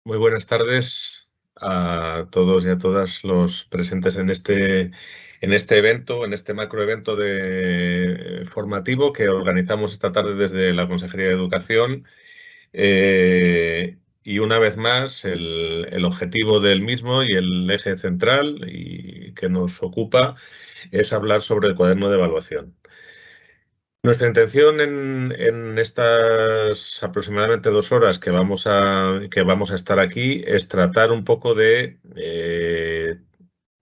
Muy buenas tardes a todos y a todas los presentes en este evento, en este macroevento formativo que organizamos esta tarde desde la Consejería de Educación. Y una vez más, el objetivo del mismo y el eje central y que nos ocupa es hablar sobre el cuaderno de evaluación. Nuestra intención en estas aproximadamente 2 horas que vamos a estar aquí es tratar un poco de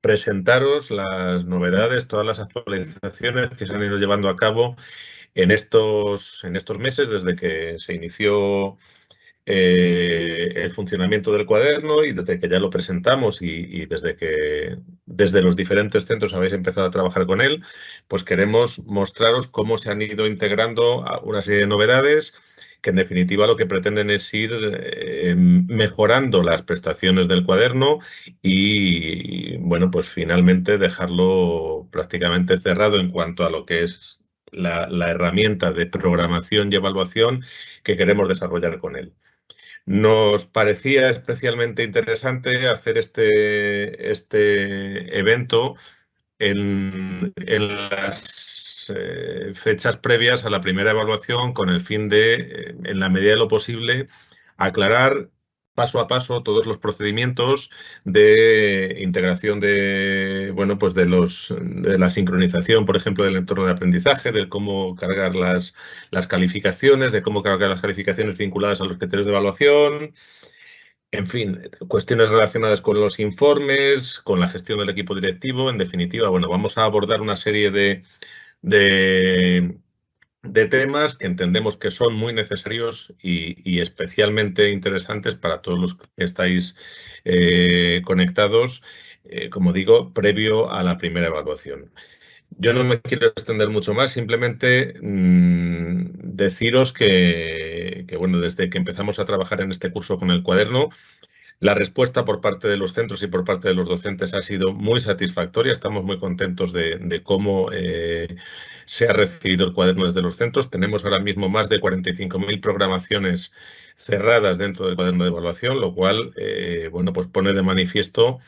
presentaros las novedades, todas las actualizaciones que se han ido llevando a cabo en estos meses desde que se inició el funcionamiento del cuaderno y desde que ya lo presentamos y desde los diferentes centros habéis empezado a trabajar con él, pues queremos mostraros cómo se han ido integrando una serie de novedades que en definitiva lo que pretenden es ir mejorando las prestaciones del cuaderno y, bueno, pues finalmente dejarlo prácticamente cerrado en cuanto a lo que es la herramienta de programación y evaluación que queremos desarrollar con él. Nos parecía especialmente interesante hacer este evento en las fechas previas a la primera evaluación con el fin de, en la medida de lo posible, aclarar paso a paso todos los procedimientos de integración bueno, pues de la sincronización, por ejemplo, del entorno de aprendizaje, de cómo cargar las calificaciones, de cómo cargar las calificaciones vinculadas a los criterios de evaluación. En fin, cuestiones relacionadas con los informes, con la gestión del equipo directivo. En definitiva, bueno, vamos a abordar una serie de, de temas que entendemos que son muy necesarios y especialmente interesantes para todos los que estáis conectados, como digo, previo a la primera evaluación. Yo no me quiero extender mucho más, simplemente deciros que, bueno, desde que empezamos a trabajar en este curso con el cuaderno, la respuesta por parte de los centros y por parte de los docentes ha sido muy satisfactoria. Estamos muy contentos de cómo se ha recibido el cuaderno desde los centros. Tenemos ahora mismo más de 45.000 programaciones cerradas dentro del cuaderno de evaluación, lo cual, bueno, pues pone de manifiesto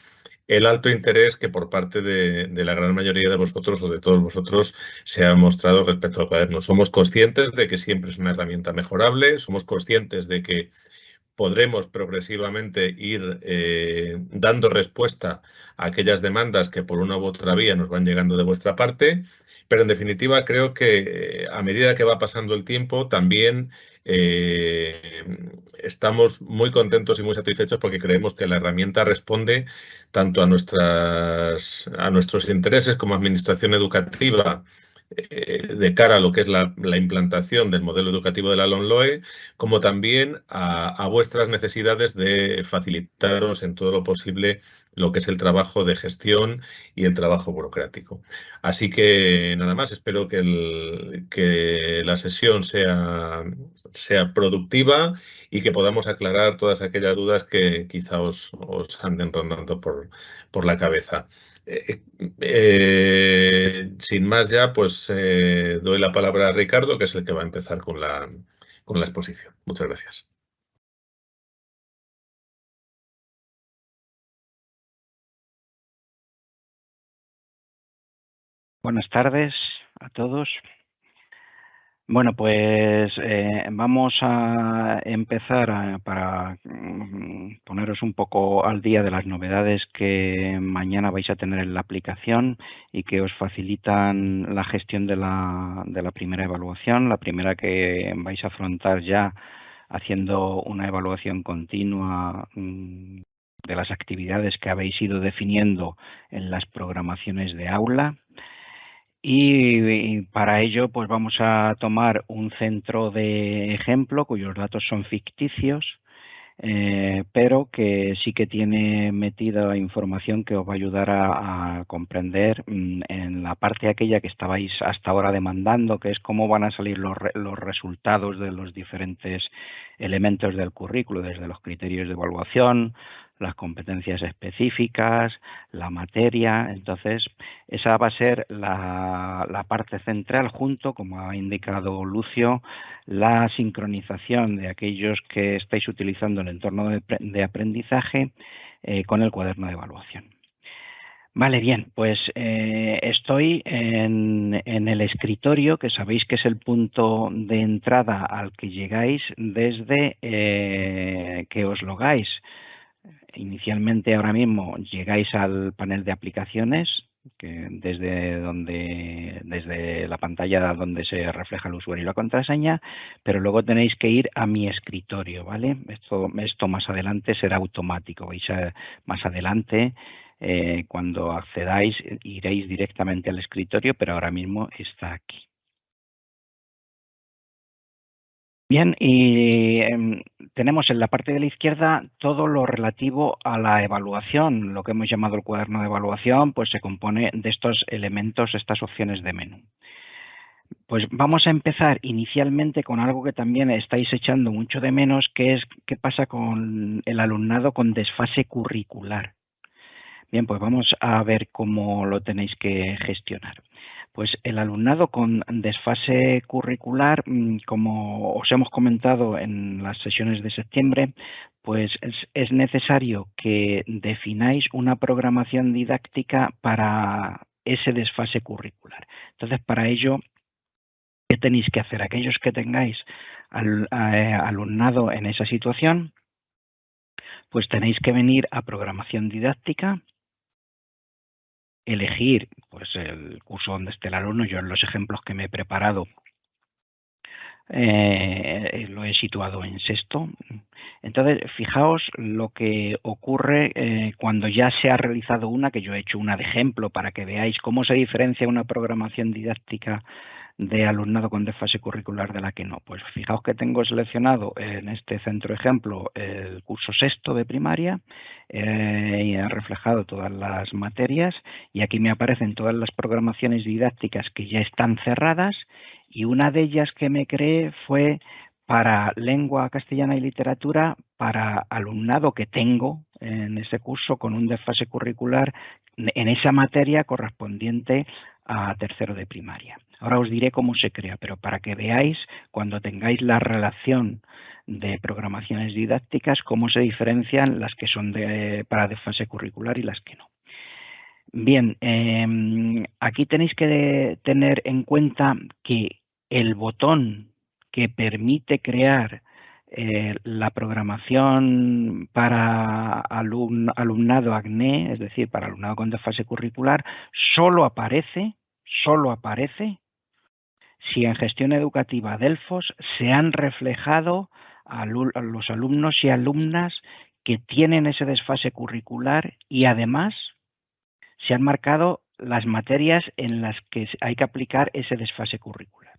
el alto interés que por parte de la gran mayoría de vosotros o de todos vosotros se ha mostrado respecto al cuaderno. Somos conscientes de que siempre es una herramienta mejorable, somos conscientes de que podremos progresivamente ir dando respuesta a aquellas demandas que por una u otra vía nos van llegando de vuestra parte, pero en definitiva creo que a medida que va pasando el tiempo también eh, estamos muy contentos y muy satisfechos porque creemos que la herramienta responde tanto a nuestros intereses como administración educativa de cara a lo que es la implantación del modelo educativo de la LOMLOE, como también a vuestras necesidades de facilitaros en todo lo posible lo que es el trabajo de gestión y el trabajo burocrático. Así que nada más, espero que la sesión sea productiva y que podamos aclarar todas aquellas dudas que quizá os anden rondando por la cabeza. Sin más ya, pues doy la palabra a Ricardo, que es el que va a empezar con la exposición. Muchas gracias. Buenas tardes a todos. Bueno, pues vamos a empezar para poneros un poco al día de las novedades que mañana vais a tener en la aplicación y que os facilitan la gestión de la primera evaluación, la primera que vais a afrontar ya haciendo una evaluación continua de las actividades que habéis ido definiendo en las programaciones de aula. Y para ello, pues vamos a tomar un centro de ejemplo cuyos datos son ficticios, pero que sí que tiene metida información que os va a ayudar a comprender en la parte aquella que estabais hasta ahora demandando, que es cómo van a salir los resultados de los diferentes elementos del currículo, desde los criterios de evaluación, las competencias específicas, la materia. Entonces, esa va a ser la parte central, junto, como ha indicado Lucio, la sincronización de aquellos que estáis utilizando el entorno de aprendizaje con el cuaderno de evaluación. Vale, bien, pues estoy en el escritorio, que sabéis que es el punto de entrada al que llegáis desde que os logáis. Inicialmente, ahora mismo, llegáis al panel de aplicaciones, que desde la pantalla donde se refleja el usuario y la contraseña, pero luego tenéis que ir a mi escritorio, ¿vale? Esto más adelante será automático, más adelante, cuando accedáis, iréis directamente al escritorio, pero ahora mismo está aquí. Bien, y tenemos en la parte de la izquierda todo lo relativo a la evaluación. Lo que hemos llamado el cuaderno de evaluación, pues se compone de estos elementos, estas opciones de menú. Pues vamos a empezar inicialmente con algo que también estáis echando mucho de menos, que es qué pasa con el alumnado con desfase curricular. Bien, pues vamos a ver cómo lo tenéis que gestionar. Pues el alumnado con desfase curricular, como os hemos comentado en las sesiones de septiembre, pues es necesario que defináis una programación didáctica para ese desfase curricular. Entonces, para ello, ¿qué tenéis que hacer? Aquellos que tengáis alumnado en esa situación, pues tenéis que venir a programación didáctica, elegir pues el curso donde esté el alumno. Yo en los ejemplos que me he preparado lo he situado en sexto. Entonces, fijaos lo que ocurre cuando ya se ha realizado una, que yo he hecho una de ejemplo para que veáis cómo se diferencia una programación didáctica de alumnado con desfase curricular de la que no. Pues fijaos que tengo seleccionado en este centro ejemplo el curso sexto de primaria y he reflejado todas las materias y aquí me aparecen todas las programaciones didácticas que ya están cerradas y una de ellas que me creé fue para lengua castellana y literatura para alumnado que tengo en ese curso con un desfase curricular en esa materia correspondiente a tercero de primaria. Ahora os diré cómo se crea, pero para que veáis cuando tengáis la relación de programaciones didácticas, cómo se diferencian las que son para desfase curricular y las que no. Bien, aquí tenéis que tener en cuenta que el botón que permite crear la programación para alumnado ACNE, es decir, para alumnado con desfase curricular, solo aparece si en gestión educativa Delfos se han reflejado a los alumnos y alumnas que tienen ese desfase curricular y además se han marcado las materias en las que hay que aplicar ese desfase curricular.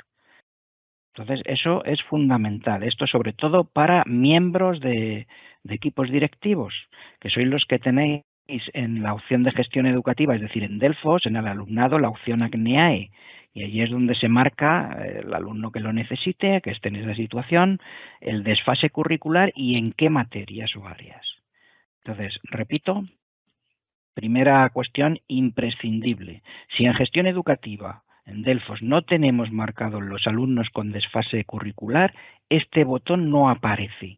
Entonces, eso es fundamental. Esto sobre todo para miembros de equipos directivos, que sois los que tenéis en la opción de gestión educativa, es decir, en Delfos, en el alumnado, la opción ACNEAE. Y allí es donde se marca el alumno que lo necesite, que esté en esa situación, el desfase curricular y en qué materias o áreas. Entonces, repito, primera cuestión imprescindible. Si en gestión educativa en Delfos no tenemos marcados los alumnos con desfase curricular, este botón no aparece.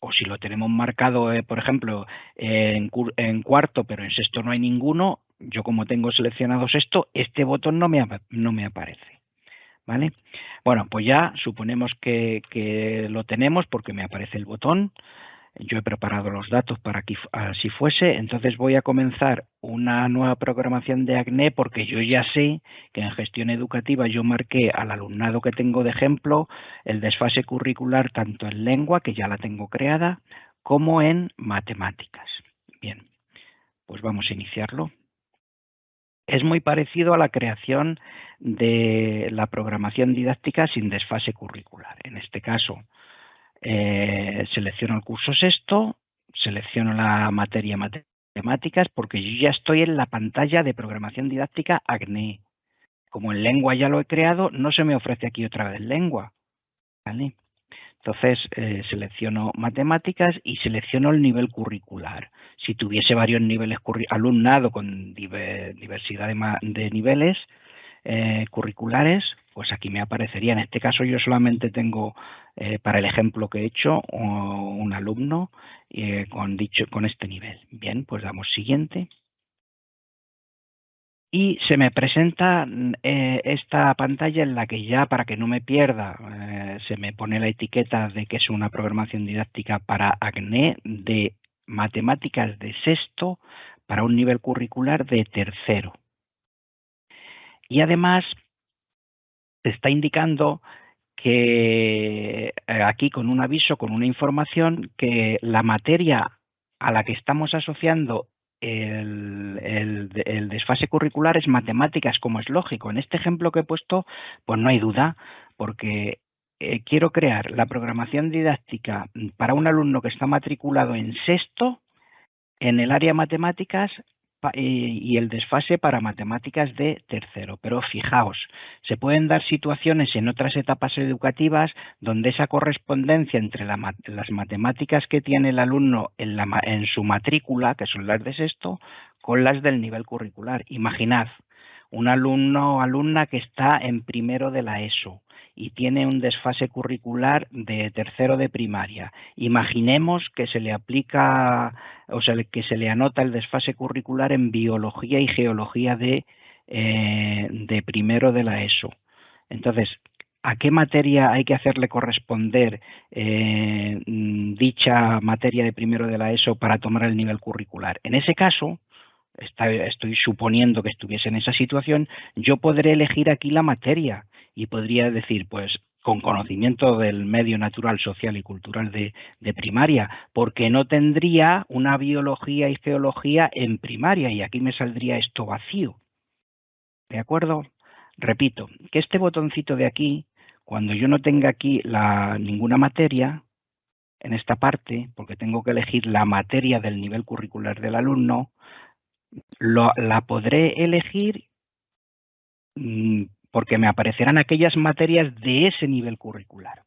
O si lo tenemos marcado, por ejemplo, en cuarto, pero en sexto no hay ninguno, yo como tengo seleccionado sexto, este botón no me aparece. ¿Vale? Bueno, pues ya suponemos que lo tenemos porque me aparece el botón. Yo he preparado los datos para que así fuese, entonces voy a comenzar una nueva programación de ACNE porque yo ya sé que en gestión educativa yo marqué al alumnado que tengo de ejemplo el desfase curricular tanto en lengua, que ya la tengo creada, como en matemáticas. Bien, pues vamos a iniciarlo. Es muy parecido a la creación de la programación didáctica sin desfase curricular. En este caso, selecciono el curso sexto, selecciono la materia matemáticas porque yo ya estoy en la pantalla de programación didáctica ACNE. Como en lengua ya lo he creado, no se me ofrece aquí otra vez lengua. ¿Vale? Entonces selecciono matemáticas y selecciono el nivel curricular. Si tuviese varios niveles alumnado con diversidad de niveles curriculares, pues aquí me aparecería. En este caso yo solamente tengo, para el ejemplo que he hecho, un alumno con este nivel. Bien, pues damos siguiente. Y se me presenta esta pantalla en la que ya, para que no me pierda, se me pone la etiqueta de que es una programación didáctica para ACNE de matemáticas de sexto para un nivel curricular de tercero. Y además está indicando que aquí con un aviso, con una información, que la materia a la que estamos asociando el desfase curricular es matemáticas, como es lógico. En este ejemplo que he puesto, pues no hay duda, porque quiero crear la programación didáctica para un alumno que está matriculado en sexto en el área matemáticas y el desfase para matemáticas de tercero. Pero fijaos, se pueden dar situaciones en otras etapas educativas donde esa correspondencia entre las matemáticas que tiene el alumno en su matrícula, que son las de sexto, con las del nivel curricular. Imaginad un alumno o alumna que está en primero de la ESO y tiene un desfase curricular de tercero de primaria. Imaginemos que se le aplica, o sea, que se le anota el desfase curricular en biología y geología de primero de la ESO. Entonces, ¿a qué materia hay que hacerle corresponder dicha materia de primero de la ESO para tomar el nivel curricular? En ese caso, estoy suponiendo que estuviese en esa situación, yo podré elegir aquí la materia y podría decir, pues, con conocimiento del medio natural, social y cultural de primaria, porque no tendría una biología y geología en primaria y aquí me saldría esto vacío. ¿De acuerdo? Repito, que este botoncito de aquí, cuando yo no tenga aquí ninguna materia, en esta parte, porque tengo que elegir la materia del nivel curricular del alumno, la podré elegir porque me aparecerán aquellas materias de ese nivel curricular,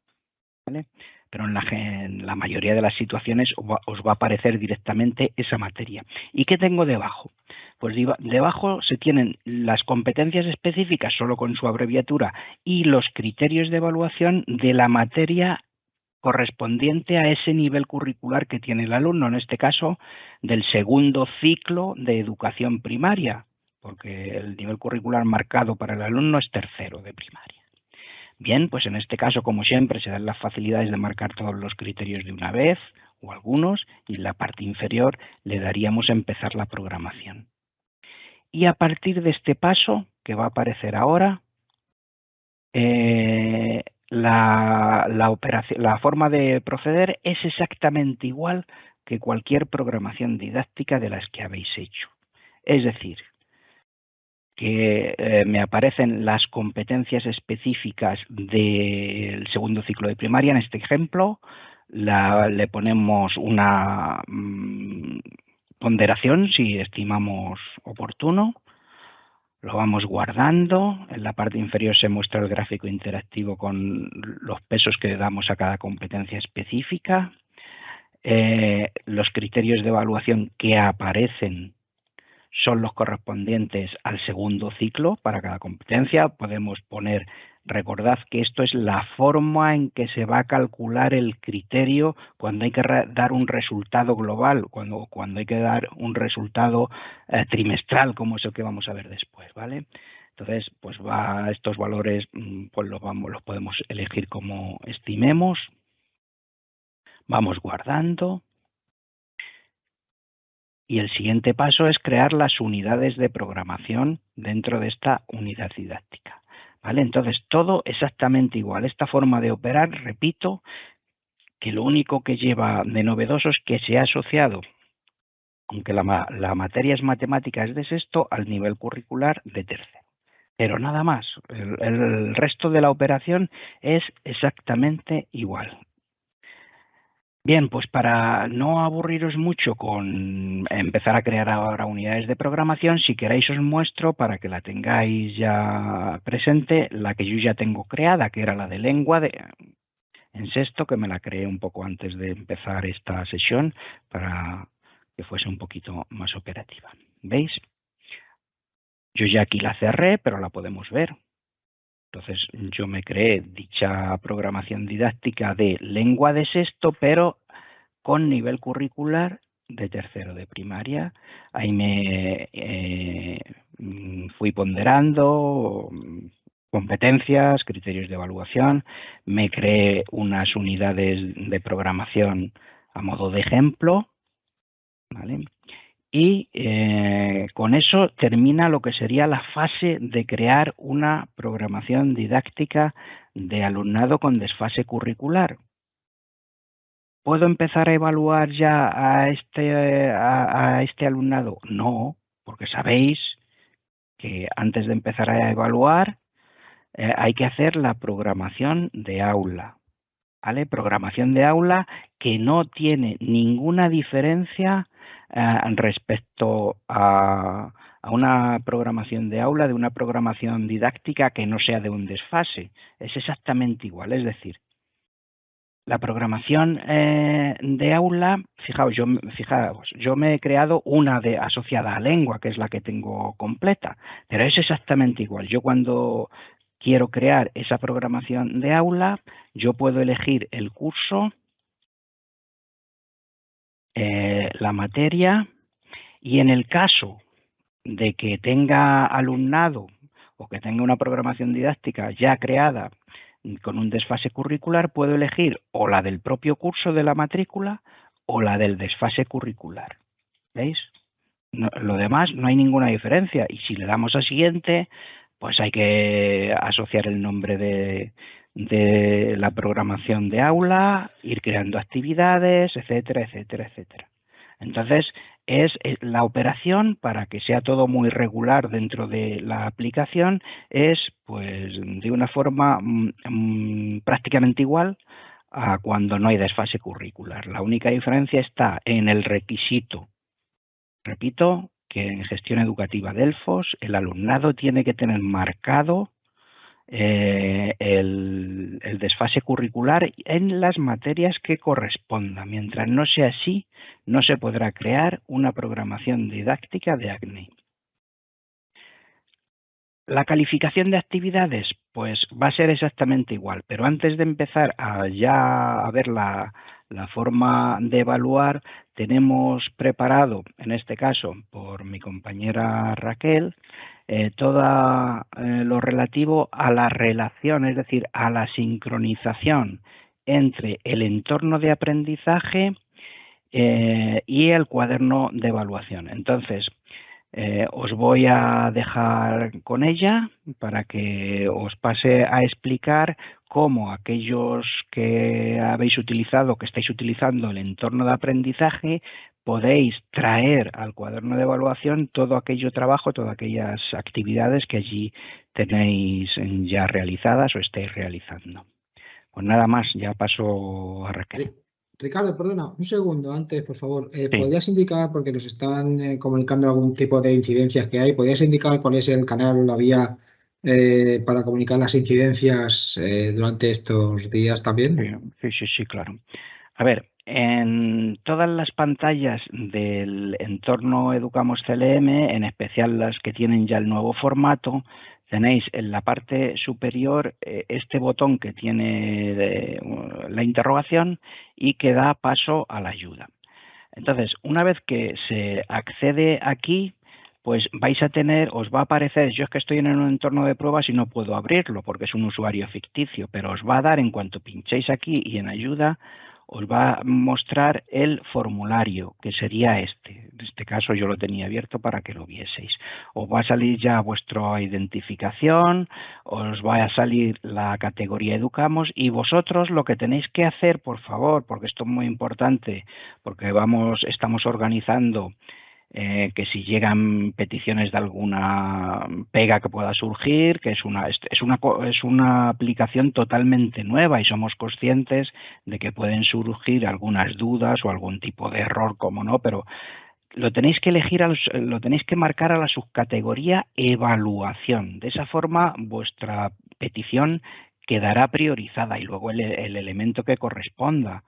¿vale? Pero en la mayoría de las situaciones os va a aparecer directamente esa materia. ¿Y qué tengo debajo? Pues debajo se tienen las competencias específicas solo con su abreviatura y los criterios de evaluación de la materia correspondiente a ese nivel curricular que tiene el alumno, en este caso del segundo ciclo de educación primaria, porque el nivel curricular marcado para el alumno es tercero de primaria. Bien, pues en este caso, como siempre, se dan las facilidades de marcar todos los criterios de una vez, o algunos, y en la parte inferior le daríamos a empezar la programación. Y a partir de este paso, que va a aparecer ahora, la forma de proceder es exactamente igual que cualquier programación didáctica de las que habéis hecho. Es decir, que me aparecen las competencias específicas del segundo ciclo de primaria. En este ejemplo, le ponemos una ponderación si estimamos oportuno. Lo vamos guardando. En la parte inferior se muestra el gráfico interactivo con los pesos que damos a cada competencia específica. Los criterios de evaluación que aparecen son los correspondientes al segundo ciclo para cada competencia. Podemos poner, recordad que esto es la forma en que se va a calcular el criterio cuando hay que dar un resultado global, cuando hay que dar un resultado trimestral, como es el que vamos a ver después, ¿vale? Entonces, pues estos valores pues los podemos elegir como estimemos. Vamos guardando. Y el siguiente paso es crear las unidades de programación dentro de esta unidad didáctica, ¿vale? Entonces, todo exactamente igual. Esta forma de operar, repito, que lo único que lleva de novedoso es que se ha asociado, aunque la materia es matemática, es de sexto, al nivel curricular de tercero. Pero nada más, el resto de la operación es exactamente igual. Bien, pues para no aburriros mucho con empezar a crear ahora unidades de programación, si queréis os muestro para que la tengáis ya presente, la que yo ya tengo creada, que era la de lengua. en sexto, que me la creé un poco antes de empezar esta sesión para que fuese un poquito más operativa. ¿Veis? Yo ya aquí la cerré, pero la podemos ver. Entonces yo me creé dicha programación didáctica de lengua de sexto, pero con nivel curricular de tercero de primaria. Ahí me fui ponderando competencias, criterios de evaluación, me creé unas unidades de programación a modo de ejemplo, ¿vale? Y con eso termina lo que sería la fase de crear una programación didáctica de alumnado con desfase curricular. ¿Puedo empezar a evaluar ya a este alumnado? No, porque sabéis que antes de empezar a evaluar hay que hacer la programación de aula. ¿Vale? Programación de aula que no tiene ninguna diferencia respecto a una programación de aula, de una programación didáctica que no sea de un desfase. Es exactamente igual, es decir, la programación de aula, fijaos, yo me he creado una asociada a lengua, que es la que tengo completa, pero es exactamente igual. Yo cuando quiero crear esa programación de aula, yo puedo elegir el curso, la materia, y en el caso de que tenga alumnado o que tenga una programación didáctica ya creada con un desfase curricular, puedo elegir o la del propio curso de la matrícula o la del desfase curricular. ¿Veis? No, lo demás no hay ninguna diferencia. Y si le damos a siguiente, pues hay que asociar el nombre de la programación de aula, ir creando actividades, etcétera, etcétera, etcétera. Entonces, es la operación, para que sea todo muy regular dentro de la aplicación, es pues de una forma prácticamente igual a cuando no hay desfase curricular. La única diferencia está en el requisito. Repito que en gestión educativa Delfos el alumnado tiene que tener marcado el desfase curricular en las materias que corresponda. Mientras no sea así, no se podrá crear una programación didáctica de ACNE. La calificación de actividades, pues va a ser exactamente igual, pero antes de empezar a ver la forma de evaluar, tenemos preparado, en este caso por mi compañera Raquel, todo lo relativo a la relación, es decir, a la sincronización entre el entorno de aprendizaje y el cuaderno de evaluación. Entonces, os voy a dejar con ella para que os pase a explicar cómo aquellos que habéis utilizado, que estáis utilizando el entorno de aprendizaje, podéis traer al cuaderno de evaluación todo aquello trabajo, todas aquellas actividades que allí tenéis ya realizadas o estáis realizando. Pues nada más, ya paso a Raquel. Ricardo, perdona, un segundo antes, por favor. Sí. ¿Podrías indicar, porque nos están comunicando algún tipo de incidencias que hay, ¿podrías indicar cuál es el canal o la vía para comunicar las incidencias durante estos días también? Sí, claro. A ver, en todas las pantallas del entorno Educamos CLM, en especial las que tienen ya el nuevo formato, tenéis en la parte superior este botón que tiene la interrogación y que da paso a la ayuda. Entonces, una vez que se accede aquí, pues vais a tener, os va a aparecer, yo es que estoy en un entorno de pruebas y no puedo abrirlo porque es un usuario ficticio, pero os va a dar, en cuanto pinchéis aquí y en ayuda, os va a mostrar el formulario, que sería este. En este caso yo lo tenía abierto para que lo vieseis. Os va a salir ya vuestra identificación, os va a salir la categoría Educamos y vosotros lo que tenéis que hacer, por favor, porque esto es muy importante, porque estamos organizando que si llegan peticiones de alguna pega que pueda surgir, que es una aplicación totalmente nueva y somos conscientes de que pueden surgir algunas dudas o algún tipo de error, como no, pero lo tenéis que elegir, lo tenéis que marcar a la subcategoría evaluación. De esa forma, vuestra petición quedará priorizada y luego el elemento que corresponda,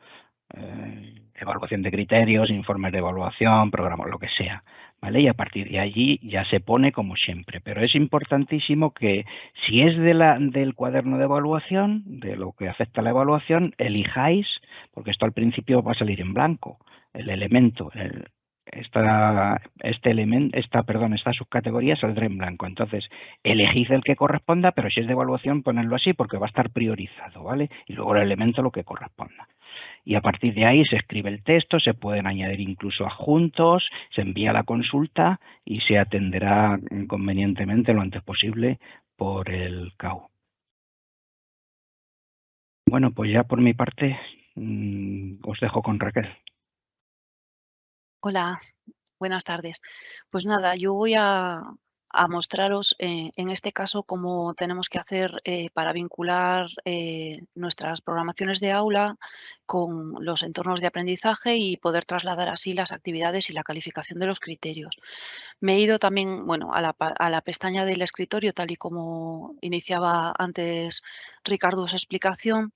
evaluación de criterios, informes de evaluación, programas, lo que sea, ¿vale? Y a partir de allí ya se pone como siempre. Pero es importantísimo que si es del cuaderno de evaluación, de lo que afecta a la evaluación, elijáis, porque esto al principio va a salir en blanco, el elemento, esta subcategoría saldrá en blanco. Entonces, elegid el que corresponda, pero si es de evaluación, ponedlo así porque va a estar priorizado, ¿vale? Y luego el elemento lo que corresponda. Y a partir de ahí se escribe el texto, se pueden añadir incluso adjuntos, se envía la consulta y se atenderá convenientemente lo antes posible por el CAU. Bueno, pues ya por mi parte os dejo con Raquel. Hola, buenas tardes. Pues nada, yo voy a mostraros en este caso cómo tenemos que hacer para vincular nuestras programaciones de aula con los entornos de aprendizaje y poder trasladar así las actividades y la calificación de los criterios. Me he ido también, bueno, a la pestaña del escritorio, tal y como iniciaba antes Ricardo su explicación.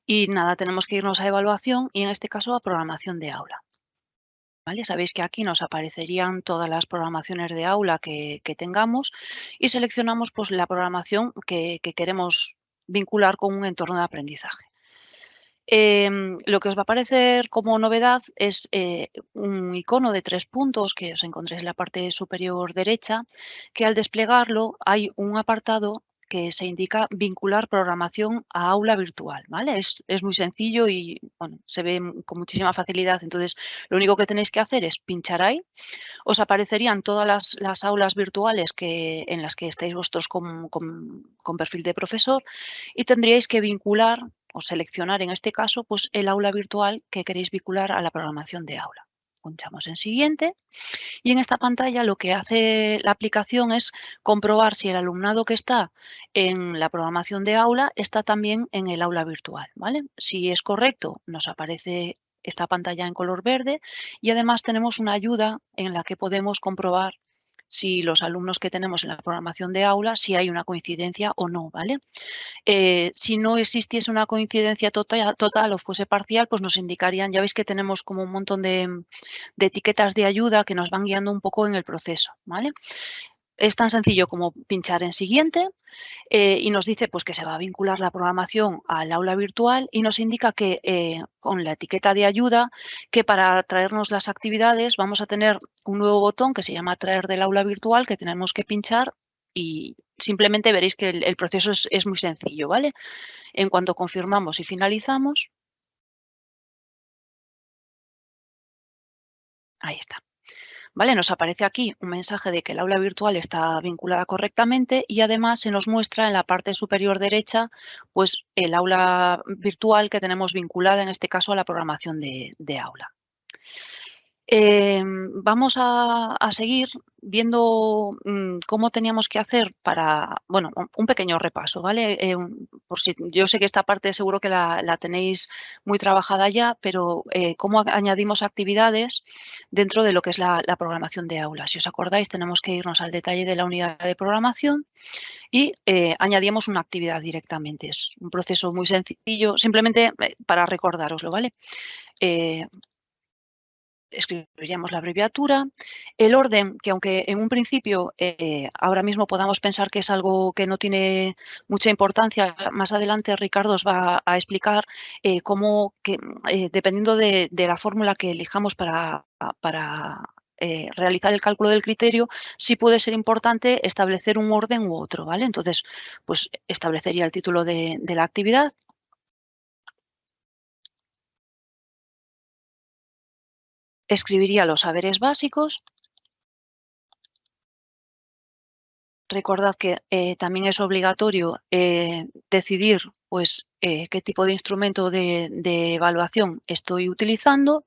Y nada, tenemos que irnos a evaluación y en este caso a programación de aula. ¿Vale? Sabéis que aquí nos aparecerían todas las programaciones de aula que tengamos y seleccionamos pues, la programación que queremos vincular con un entorno de aprendizaje. Lo que os va a aparecer como novedad es un icono de 3 puntos que os encontréis en la parte superior derecha, que al desplegarlo hay un apartado que se indica vincular programación a aula virtual, ¿vale? Es muy sencillo y bueno, se ve con muchísima facilidad. Entonces, lo único que tenéis que hacer es pinchar ahí. Os aparecerían todas las aulas virtuales en las que estáis vosotros con perfil de profesor y tendríais que vincular o seleccionar en este caso pues, el aula virtual que queréis vincular a la programación de aula. Pinchamos en siguiente y en esta pantalla lo que hace la aplicación es comprobar si el alumnado que está en la programación de aula está también en el aula virtual, ¿vale? Si es correcto, nos aparece esta pantalla en color verde y además tenemos una ayuda en la que podemos comprobar si los alumnos que tenemos en la programación de aula, si hay una coincidencia o no, ¿vale? Si no existiese una coincidencia total o fuese parcial, pues nos indicarían, ya veis que tenemos como un montón de etiquetas de ayuda que nos van guiando un poco en el proceso, ¿vale? Es tan sencillo como pinchar en siguiente y nos dice pues, que se va a vincular la programación al aula virtual y nos indica que con la etiqueta de ayuda que para traernos las actividades vamos a tener un nuevo botón que se llama traer del aula virtual que tenemos que pinchar y simplemente veréis que el proceso es muy sencillo, ¿vale? En cuanto confirmamos y finalizamos, ahí está. ¿Vale? Nos aparece aquí un mensaje de que el aula virtual está vinculada correctamente y además se nos muestra en la parte superior derecha pues, el aula virtual que tenemos vinculada en este caso a la programación de aula. Vamos a seguir viendo cómo teníamos que hacer para, bueno, un pequeño repaso, ¿vale? Por si, yo sé que esta parte seguro que la tenéis muy trabajada ya, pero cómo añadimos actividades dentro de lo que es la programación de aula. Si os acordáis, tenemos que irnos al detalle de la unidad de programación y añadimos una actividad directamente. Es un proceso muy sencillo, simplemente para recordároslo, ¿vale? Escribiríamos la abreviatura, el orden, que aunque en un principio ahora mismo podamos pensar que es algo que no tiene mucha importancia, más adelante Ricardo os va a explicar cómo, dependiendo de la fórmula que elijamos para realizar el cálculo del criterio, sí puede ser importante establecer un orden u otro, ¿vale? Entonces, pues establecería el título de la actividad. Escribiría los saberes básicos. Recordad que también es obligatorio decidir pues, qué tipo de instrumento de evaluación estoy utilizando.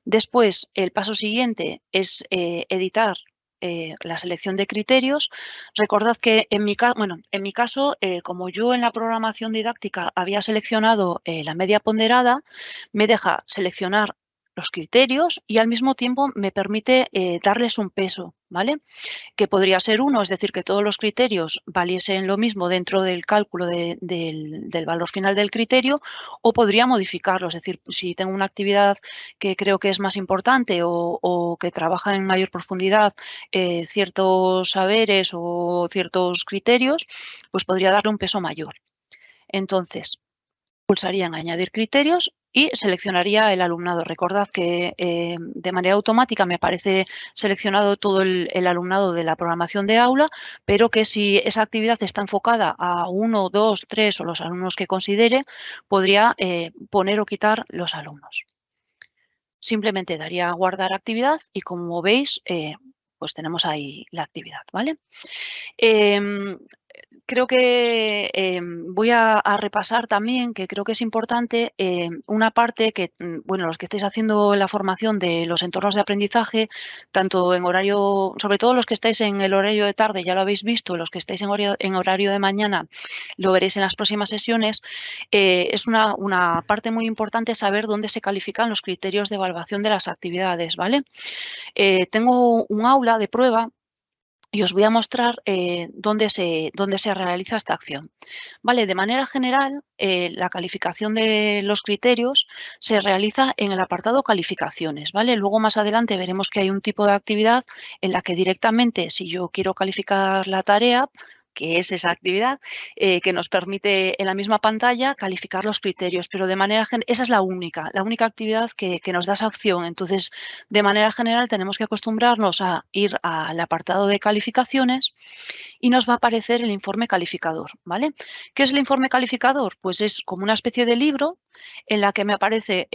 Después, el paso siguiente es editar la selección de criterios. Recordad que en mi caso, como yo en la programación didáctica había seleccionado la media ponderada, me deja seleccionar los criterios y al mismo tiempo me permite darles un peso, ¿vale? Que podría ser 1, es decir, que todos los criterios valiesen lo mismo dentro del cálculo del valor final del criterio, o podría modificarlo, es decir, si tengo una actividad que creo que es más importante o que trabaja en mayor profundidad ciertos saberes o ciertos criterios, pues podría darle un peso mayor. Entonces, pulsaría en añadir criterios y seleccionaría el alumnado. Recordad que de manera automática me aparece seleccionado todo el alumnado de la programación de aula, pero que si esa actividad está enfocada a 1, 2, 3 o los alumnos que considere, podría poner o quitar los alumnos. Simplemente daría a guardar actividad y como veis, pues tenemos ahí la actividad, ¿vale? Creo que voy a repasar también, que creo que es importante, una parte que, bueno, los que estáis haciendo la formación de los entornos de aprendizaje, tanto en horario, sobre todo los que estáis en el horario de tarde, ya lo habéis visto, los que estáis en horario de mañana, lo veréis en las próximas sesiones, es una parte muy importante saber dónde se califican los criterios de evaluación de las actividades, ¿vale? Tengo un aula de prueba y os voy a mostrar dónde se realiza esta acción. Vale, de manera general, la calificación de los criterios se realiza en el apartado calificaciones. ¿Vale? Luego más adelante veremos que hay un tipo de actividad en la que directamente, si yo quiero calificar la tarea, que es esa actividad, que nos permite en la misma pantalla calificar los criterios, pero de manera general, esa es la única actividad que nos da esa opción. Entonces, de manera general tenemos que acostumbrarnos a ir al apartado de calificaciones y nos va a aparecer el informe calificador, ¿vale? ¿Qué es el informe calificador? Pues es como una especie de libro en la que me aparecen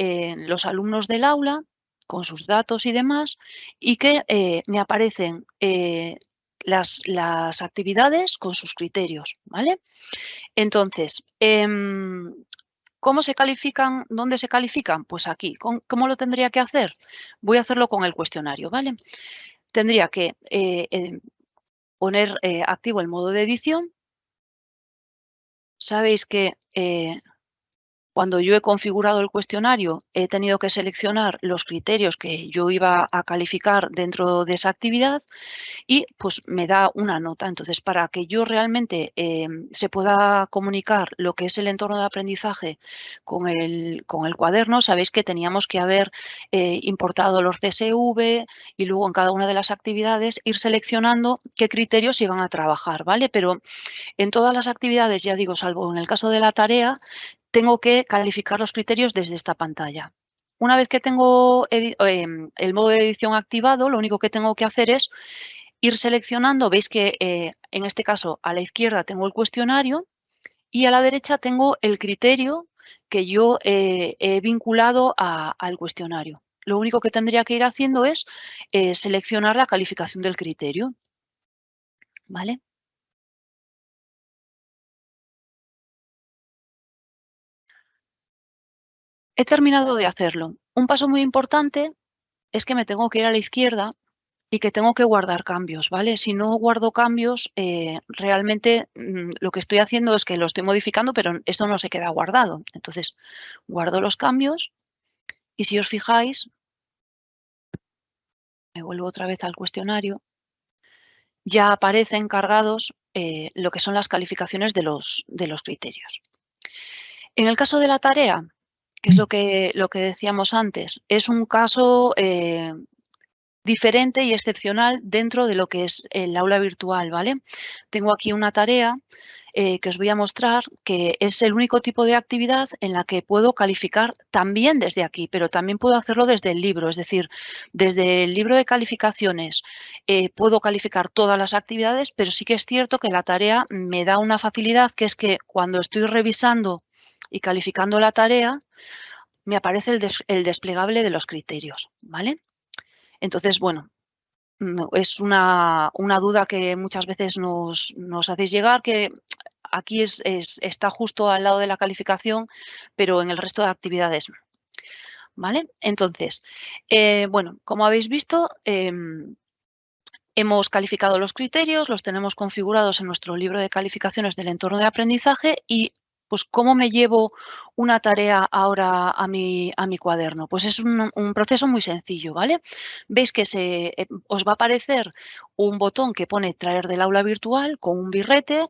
los alumnos del aula con sus datos y demás, y que me aparecen las actividades con sus criterios, ¿vale? Entonces, ¿cómo se califican? ¿Dónde se califican? Pues aquí. ¿Cómo lo tendría que hacer? Voy a hacerlo con el cuestionario, ¿vale? Tendría que poner activo el modo de edición. Sabéis que cuando yo he configurado el cuestionario, he tenido que seleccionar los criterios que yo iba a calificar dentro de esa actividad y pues me da una nota. Entonces, para que yo realmente se pueda comunicar lo que es el entorno de aprendizaje con el cuaderno, sabéis que teníamos que haber importado los CSV y luego en cada una de las actividades ir seleccionando qué criterios iban a trabajar, ¿vale? Pero en todas las actividades, ya digo, salvo en el caso de la tarea, tengo que calificar los criterios desde esta pantalla. Una vez que tengo el modo de edición activado, lo único que tengo que hacer es ir seleccionando. Veis que en este caso a la izquierda tengo el cuestionario y a la derecha tengo el criterio que yo he vinculado al cuestionario. Lo único que tendría que ir haciendo es seleccionar la calificación del criterio. ¿Vale? He terminado de hacerlo. Un paso muy importante es que me tengo que ir a la izquierda y que tengo que guardar cambios, ¿vale? Si no guardo cambios, realmente lo que estoy haciendo es que lo estoy modificando, pero esto no se queda guardado. Entonces, guardo los cambios y si os fijáis, me vuelvo otra vez al cuestionario, ya aparecen cargados lo que son las calificaciones de los criterios. En el caso de la tarea, que es lo que decíamos antes, es un caso diferente y excepcional dentro de lo que es el aula virtual, ¿vale? Tengo aquí una tarea que os voy a mostrar, que es el único tipo de actividad en la que puedo calificar también desde aquí, pero también puedo hacerlo desde el libro, es decir, desde el libro de calificaciones puedo calificar todas las actividades, pero sí que es cierto que la tarea me da una facilidad, que es que cuando estoy revisando y calificando la tarea, me aparece el desplegable de los criterios, ¿vale? Entonces, bueno, es una duda que muchas veces nos hacéis llegar, que aquí está justo al lado de la calificación, pero en el resto de actividades no. ¿Vale? Entonces, bueno, como habéis visto, hemos calificado los criterios, los tenemos configurados en nuestro libro de calificaciones del entorno de aprendizaje y Pues, ¿cómo me llevo una tarea ahora a mi cuaderno? Pues es un proceso muy sencillo, ¿vale? Veis que os va a aparecer un botón que pone traer del aula virtual con un birrete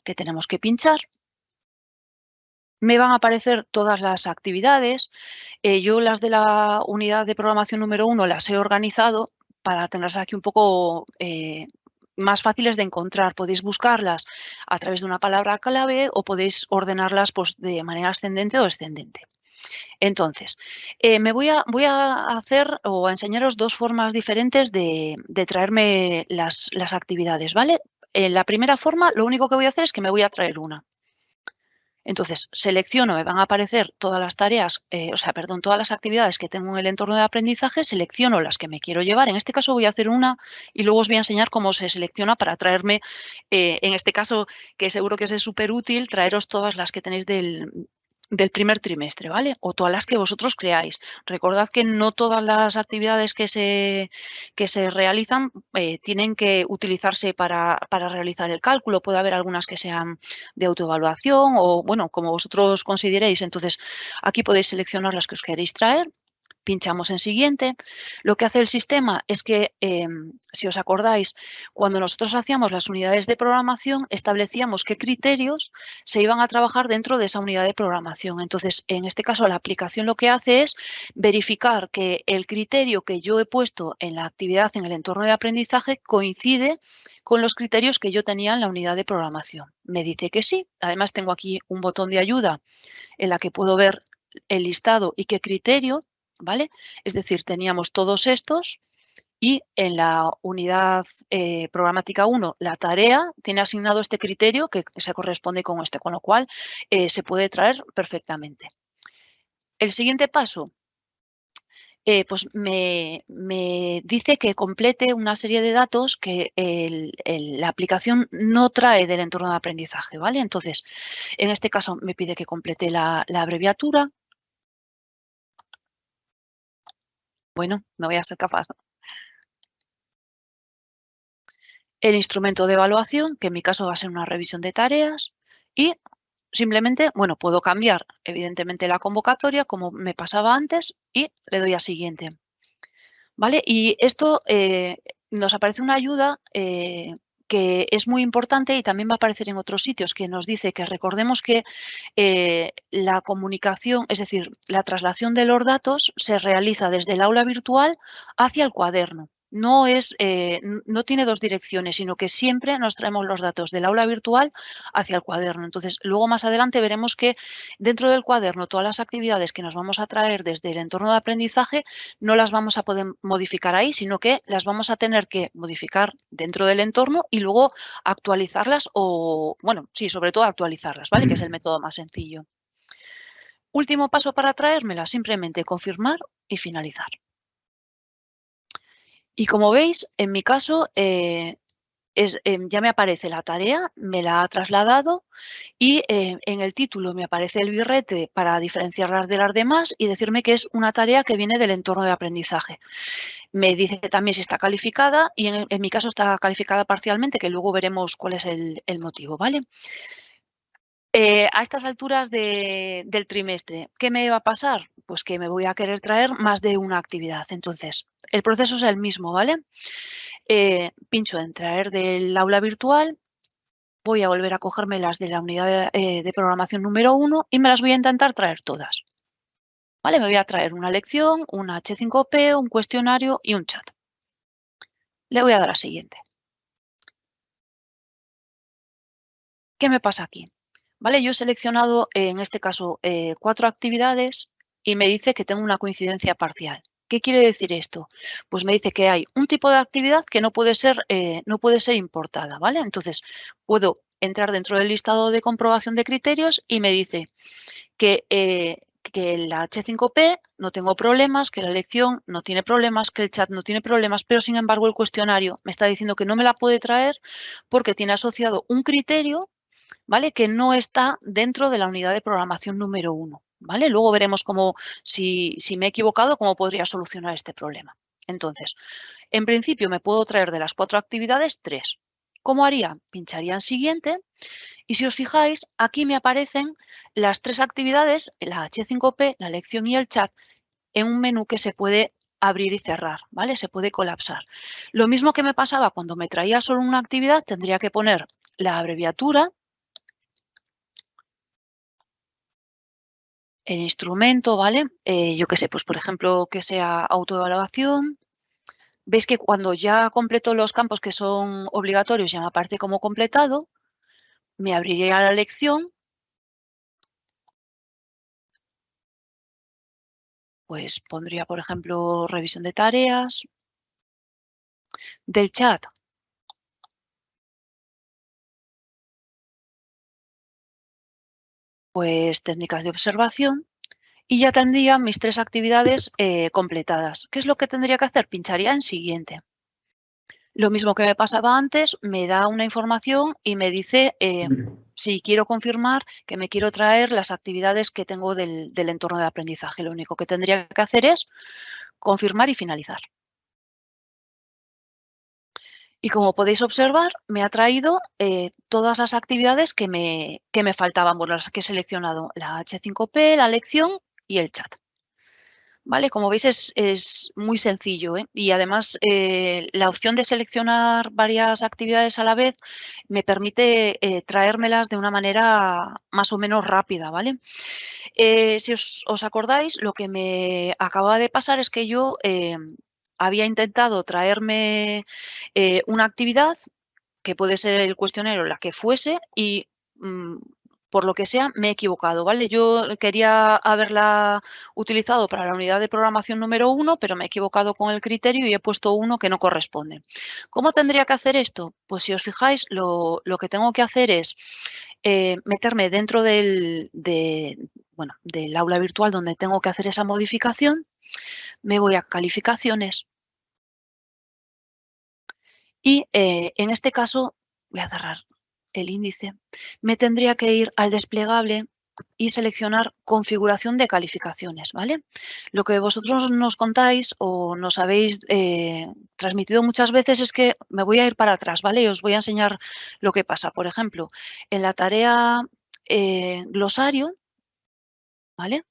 que tenemos que pinchar. Me van a aparecer todas las actividades. Yo las de la unidad de programación número 1 las he organizado para tenerlas aquí un poco más fáciles de encontrar. Podéis buscarlas a través de una palabra clave o podéis ordenarlas pues, de manera ascendente o descendente. Entonces, voy a hacer o a enseñaros dos formas diferentes de traerme las actividades, ¿vale? En la primera forma, lo único que voy a hacer es que me voy a traer una. Entonces, selecciono, me van a aparecer todas las tareas, todas las actividades que tengo en el entorno de aprendizaje, selecciono las que me quiero llevar. En este caso voy a hacer una y luego os voy a enseñar cómo se selecciona para traerme, en este caso, que seguro que os es súper útil, traeros todas las que tenéis del primer trimestre, ¿vale? O todas las que vosotros creáis. Recordad que no todas las actividades que se realizan tienen que utilizarse para realizar el cálculo. Puede haber algunas que sean de autoevaluación o, bueno, como vosotros consideréis. Entonces, aquí podéis seleccionar las que os queréis traer. Pinchamos en siguiente. Lo que hace el sistema es que, si os acordáis, cuando nosotros hacíamos las unidades de programación, establecíamos qué criterios se iban a trabajar dentro de esa unidad de programación. Entonces, en este caso, la aplicación lo que hace es verificar que el criterio que yo he puesto en la actividad, en el entorno de aprendizaje, coincide con los criterios que yo tenía en la unidad de programación. Me dice que sí. Además, tengo aquí un botón de ayuda en la que puedo ver el listado y qué criterio, ¿vale? Es decir, teníamos todos estos y en la unidad programática 1, la tarea tiene asignado este criterio que se corresponde con este, con lo cual se puede traer perfectamente. El siguiente paso, pues me dice que complete una serie de datos que la aplicación no trae del entorno de aprendizaje, ¿vale? Entonces, en este caso me pide que complete la abreviatura. Bueno, no voy a ser capaz, ¿no? El instrumento de evaluación, que en mi caso va a ser una revisión de tareas, y simplemente, bueno, puedo cambiar evidentemente la convocatoria como me pasaba antes y le doy a siguiente. ¿Vale? Y esto nos aparece una ayuda que es muy importante y también va a aparecer en otros sitios, que nos dice que recordemos que la comunicación, es decir, la traslación de los datos se realiza desde el aula virtual hacia el cuaderno. No tiene dos direcciones, sino que siempre nos traemos los datos del aula virtual hacia el cuaderno. Entonces, luego más adelante veremos que dentro del cuaderno todas las actividades que nos vamos a traer desde el entorno de aprendizaje no las vamos a poder modificar ahí, sino que las vamos a tener que modificar dentro del entorno y luego actualizarlas o, bueno, sí, sobre todo actualizarlas, ¿vale? Que es el método más sencillo. Último paso para traérmela, simplemente confirmar y finalizar. Y como veis, en mi caso, ya me aparece la tarea, me la ha trasladado y en el título me aparece el birrete para diferenciarlas de las demás y decirme que es una tarea que viene del entorno de aprendizaje. Me dice también si está calificada y en mi caso está calificada parcialmente, que luego veremos cuál es el motivo, ¿vale? A estas alturas del trimestre, ¿qué me va a pasar? Pues que me voy a querer traer más de una actividad. Entonces, el proceso es el mismo, ¿vale? Pincho en traer del aula virtual, voy a volver a cogerme las de la unidad de programación número 1 y me las voy a intentar traer todas. ¿Vale? Me voy a traer una lección, un H5P, un cuestionario y un chat. Le voy a dar a siguiente. ¿Qué me pasa aquí? ¿Vale? Yo he seleccionado, en este caso, 4 actividades y me dice que tengo una coincidencia parcial. ¿Qué quiere decir esto? Pues me dice que hay un tipo de actividad que no puede ser importada, ¿vale? Entonces, puedo entrar dentro del listado de comprobación de criterios y me dice que la H5P no tengo problemas, que la lección no tiene problemas, que el chat no tiene problemas, pero sin embargo el cuestionario me está diciendo que no me la puede traer porque tiene asociado un criterio, ¿vale? Que no está dentro de la unidad de programación número 1, ¿vale? Luego veremos si me he equivocado, cómo podría solucionar este problema. Entonces, en principio me puedo traer de las 4 actividades 3. ¿Cómo haría? Pincharía en siguiente y si os fijáis, aquí me aparecen las 3 actividades, la H5P, la lección y el chat, en un menú que se puede abrir y cerrar, ¿vale? Se puede colapsar. Lo mismo que me pasaba cuando me traía solo una actividad, tendría que poner la abreviatura, el instrumento, ¿vale? Yo qué sé, pues por ejemplo, que sea autoevaluación. Veis que cuando ya completo los campos que son obligatorios ya me aparece como completado, me abriría la lección, pues pondría, por ejemplo, revisión de tareas, del chat, pues técnicas de observación y ya tendría mis 3 actividades completadas. ¿Qué es lo que tendría que hacer? Pincharía en siguiente. Lo mismo que me pasaba antes, me da una información y me dice si quiero confirmar que me quiero traer las actividades que tengo del entorno de aprendizaje. Lo único que tendría que hacer es confirmar y finalizar. Y como podéis observar, me ha traído todas las actividades que me faltaban, bueno, las que he seleccionado, la H5P, la lección y el chat. ¿Vale? Como veis es muy sencillo, ¿eh? Y además la opción de seleccionar varias actividades a la vez me permite traérmelas de una manera más o menos rápida, ¿vale? Si os acordáis, lo que me acaba de pasar es que yo había intentado traerme una actividad, que puede ser el cuestionario, la que fuese, y por lo que sea, me he equivocado, ¿vale? Yo quería haberla utilizado para la unidad de programación número 1, pero me he equivocado con el criterio y he puesto uno que no corresponde. ¿Cómo tendría que hacer esto? Pues si os fijáis, lo que tengo que hacer es meterme dentro del aula virtual donde tengo que hacer esa modificación, me voy a calificaciones y en este caso, voy a cerrar el índice, me tendría que ir al desplegable y seleccionar configuración de calificaciones, ¿vale? Lo que vosotros nos contáis o nos habéis transmitido muchas veces es que me voy a ir para atrás, ¿vale? Y os voy a enseñar lo que pasa. Por ejemplo, en la tarea glosario, ¿vale?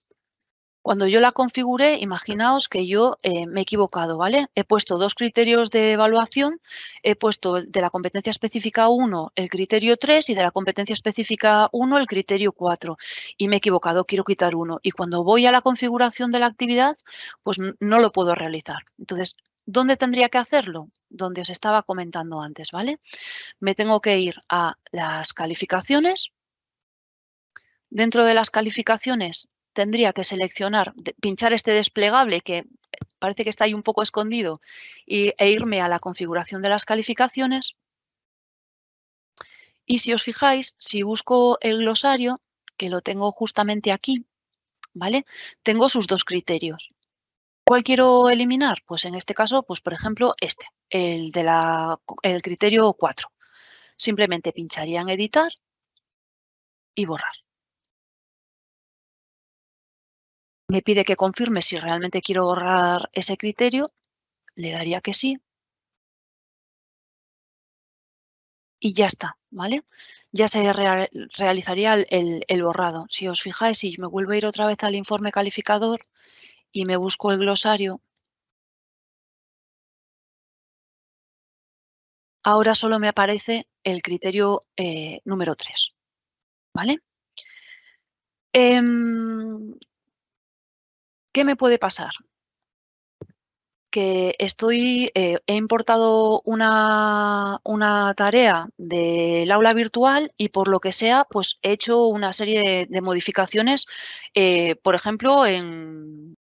Cuando yo la configuré, imaginaos que yo me he equivocado, ¿vale? He puesto 2 criterios de evaluación, he puesto de la competencia específica 1 el criterio 3 y de la competencia específica 1 el criterio 4 y me he equivocado, quiero quitar uno. Y cuando voy a la configuración de la actividad, pues no lo puedo realizar. Entonces, ¿dónde tendría que hacerlo? Donde os estaba comentando antes, ¿vale? Me tengo que ir a las calificaciones. Dentro de las calificaciones tendría que seleccionar, pinchar este desplegable que parece que está ahí un poco escondido e irme a la configuración de las calificaciones. Y si os fijáis, si busco el glosario, que lo tengo justamente aquí, ¿vale? Tengo sus 2 criterios. ¿Cuál quiero eliminar? Pues en este caso, pues por ejemplo, el criterio 4. Simplemente pincharía en editar y borrar. Me pide que confirme si realmente quiero borrar ese criterio, le daría que sí. Y ya está, ¿vale? Ya se realizaría el borrado. Si os fijáis, si me vuelvo a ir otra vez al informe calificador y me busco el glosario, ahora solo me aparece el criterio número 3, ¿vale? ¿Qué me puede pasar? Que he importado una tarea del aula virtual y por lo que sea, pues he hecho una serie de modificaciones, por ejemplo, en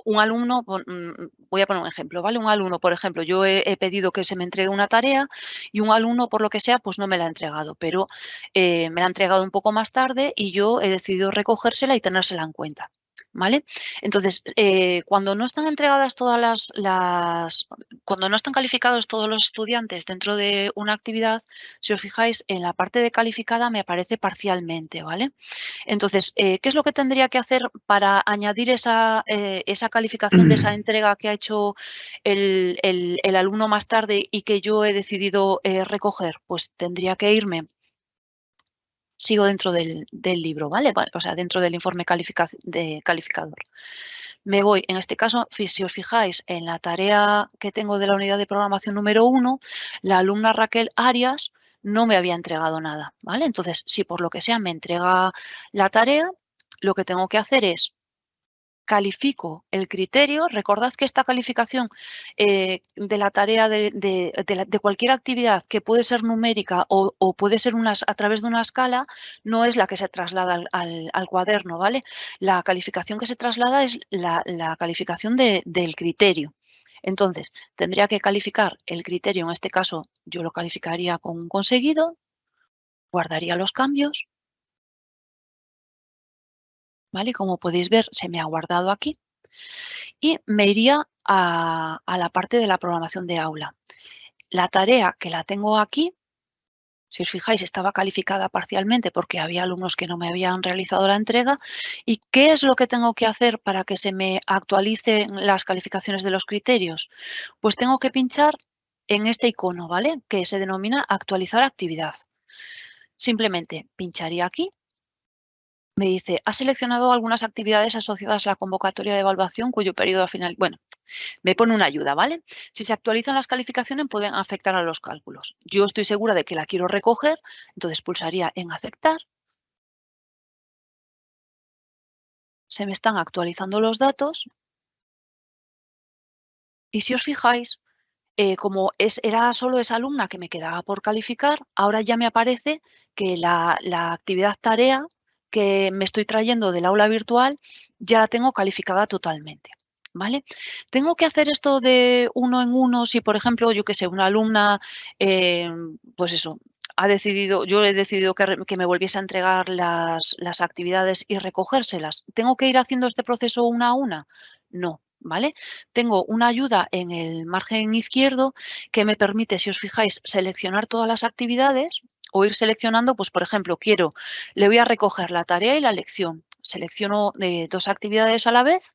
un alumno, voy a poner un ejemplo, ¿vale? Un alumno, por ejemplo, yo he pedido que se me entregue una tarea y un alumno, por lo que sea, pues no me la ha entregado, pero me la ha entregado un poco más tarde y yo he decidido recogérsela y tenérsela en cuenta. ¿Vale? Entonces, cuando no están entregadas todas cuando no están calificados todos los estudiantes dentro de una actividad, si os fijáis, en la parte de calificada me aparece parcialmente, ¿vale? Entonces, ¿qué es lo que tendría que hacer para añadir esa calificación de esa entrega que ha hecho el alumno más tarde y que yo he decidido recoger? Pues tendría que irme. Sigo dentro del libro, ¿vale? O sea, dentro del informe calificador. Me voy, en este caso, si os fijáis, en la tarea que tengo de la unidad de programación número 1, la alumna Raquel Arias no me había entregado nada, ¿vale? Entonces, si por lo que sea me entrega la tarea, lo que tengo que hacer es califico el criterio. Recordad que esta calificación de la tarea de cualquier actividad que puede ser numérica o puede ser a través de una escala, no es la que se traslada al cuaderno, ¿vale? La calificación que se traslada es la calificación del criterio. Entonces, tendría que calificar el criterio, en este caso yo lo calificaría con un conseguido, guardaría los cambios, ¿vale? Como podéis ver, se me ha guardado aquí. Y me iría a la parte de la programación de aula. La tarea que la tengo aquí, si os fijáis, estaba calificada parcialmente porque había alumnos que no me habían realizado la entrega. ¿Y qué es lo que tengo que hacer para que se me actualicen las calificaciones de los criterios? Pues tengo que pinchar en este icono, ¿vale? Que se denomina actualizar actividad. Simplemente pincharía aquí. Me dice, ¿has seleccionado algunas actividades asociadas a la convocatoria de evaluación cuyo periodo final? Bueno, me pone una ayuda, ¿vale? Si se actualizan las calificaciones pueden afectar a los cálculos. Yo estoy segura de que la quiero recoger, entonces pulsaría en aceptar. Se me están actualizando los datos. Y si os fijáis, como era solo esa alumna que me quedaba por calificar, ahora ya me aparece que la actividad tarea que me estoy trayendo del aula virtual ya la tengo calificada totalmente. ¿Vale? Tengo que hacer esto de uno en uno si, por ejemplo, yo que sé, una alumna, pues eso, yo he decidido que me volviese a entregar las actividades y recogérselas. ¿Tengo que ir haciendo este proceso una a una? No, ¿vale? Tengo una ayuda en el margen izquierdo que me permite, si os fijáis, seleccionar todas las actividades o ir seleccionando, pues por ejemplo, le voy a recoger la tarea y la lección. Selecciono 2 actividades a la vez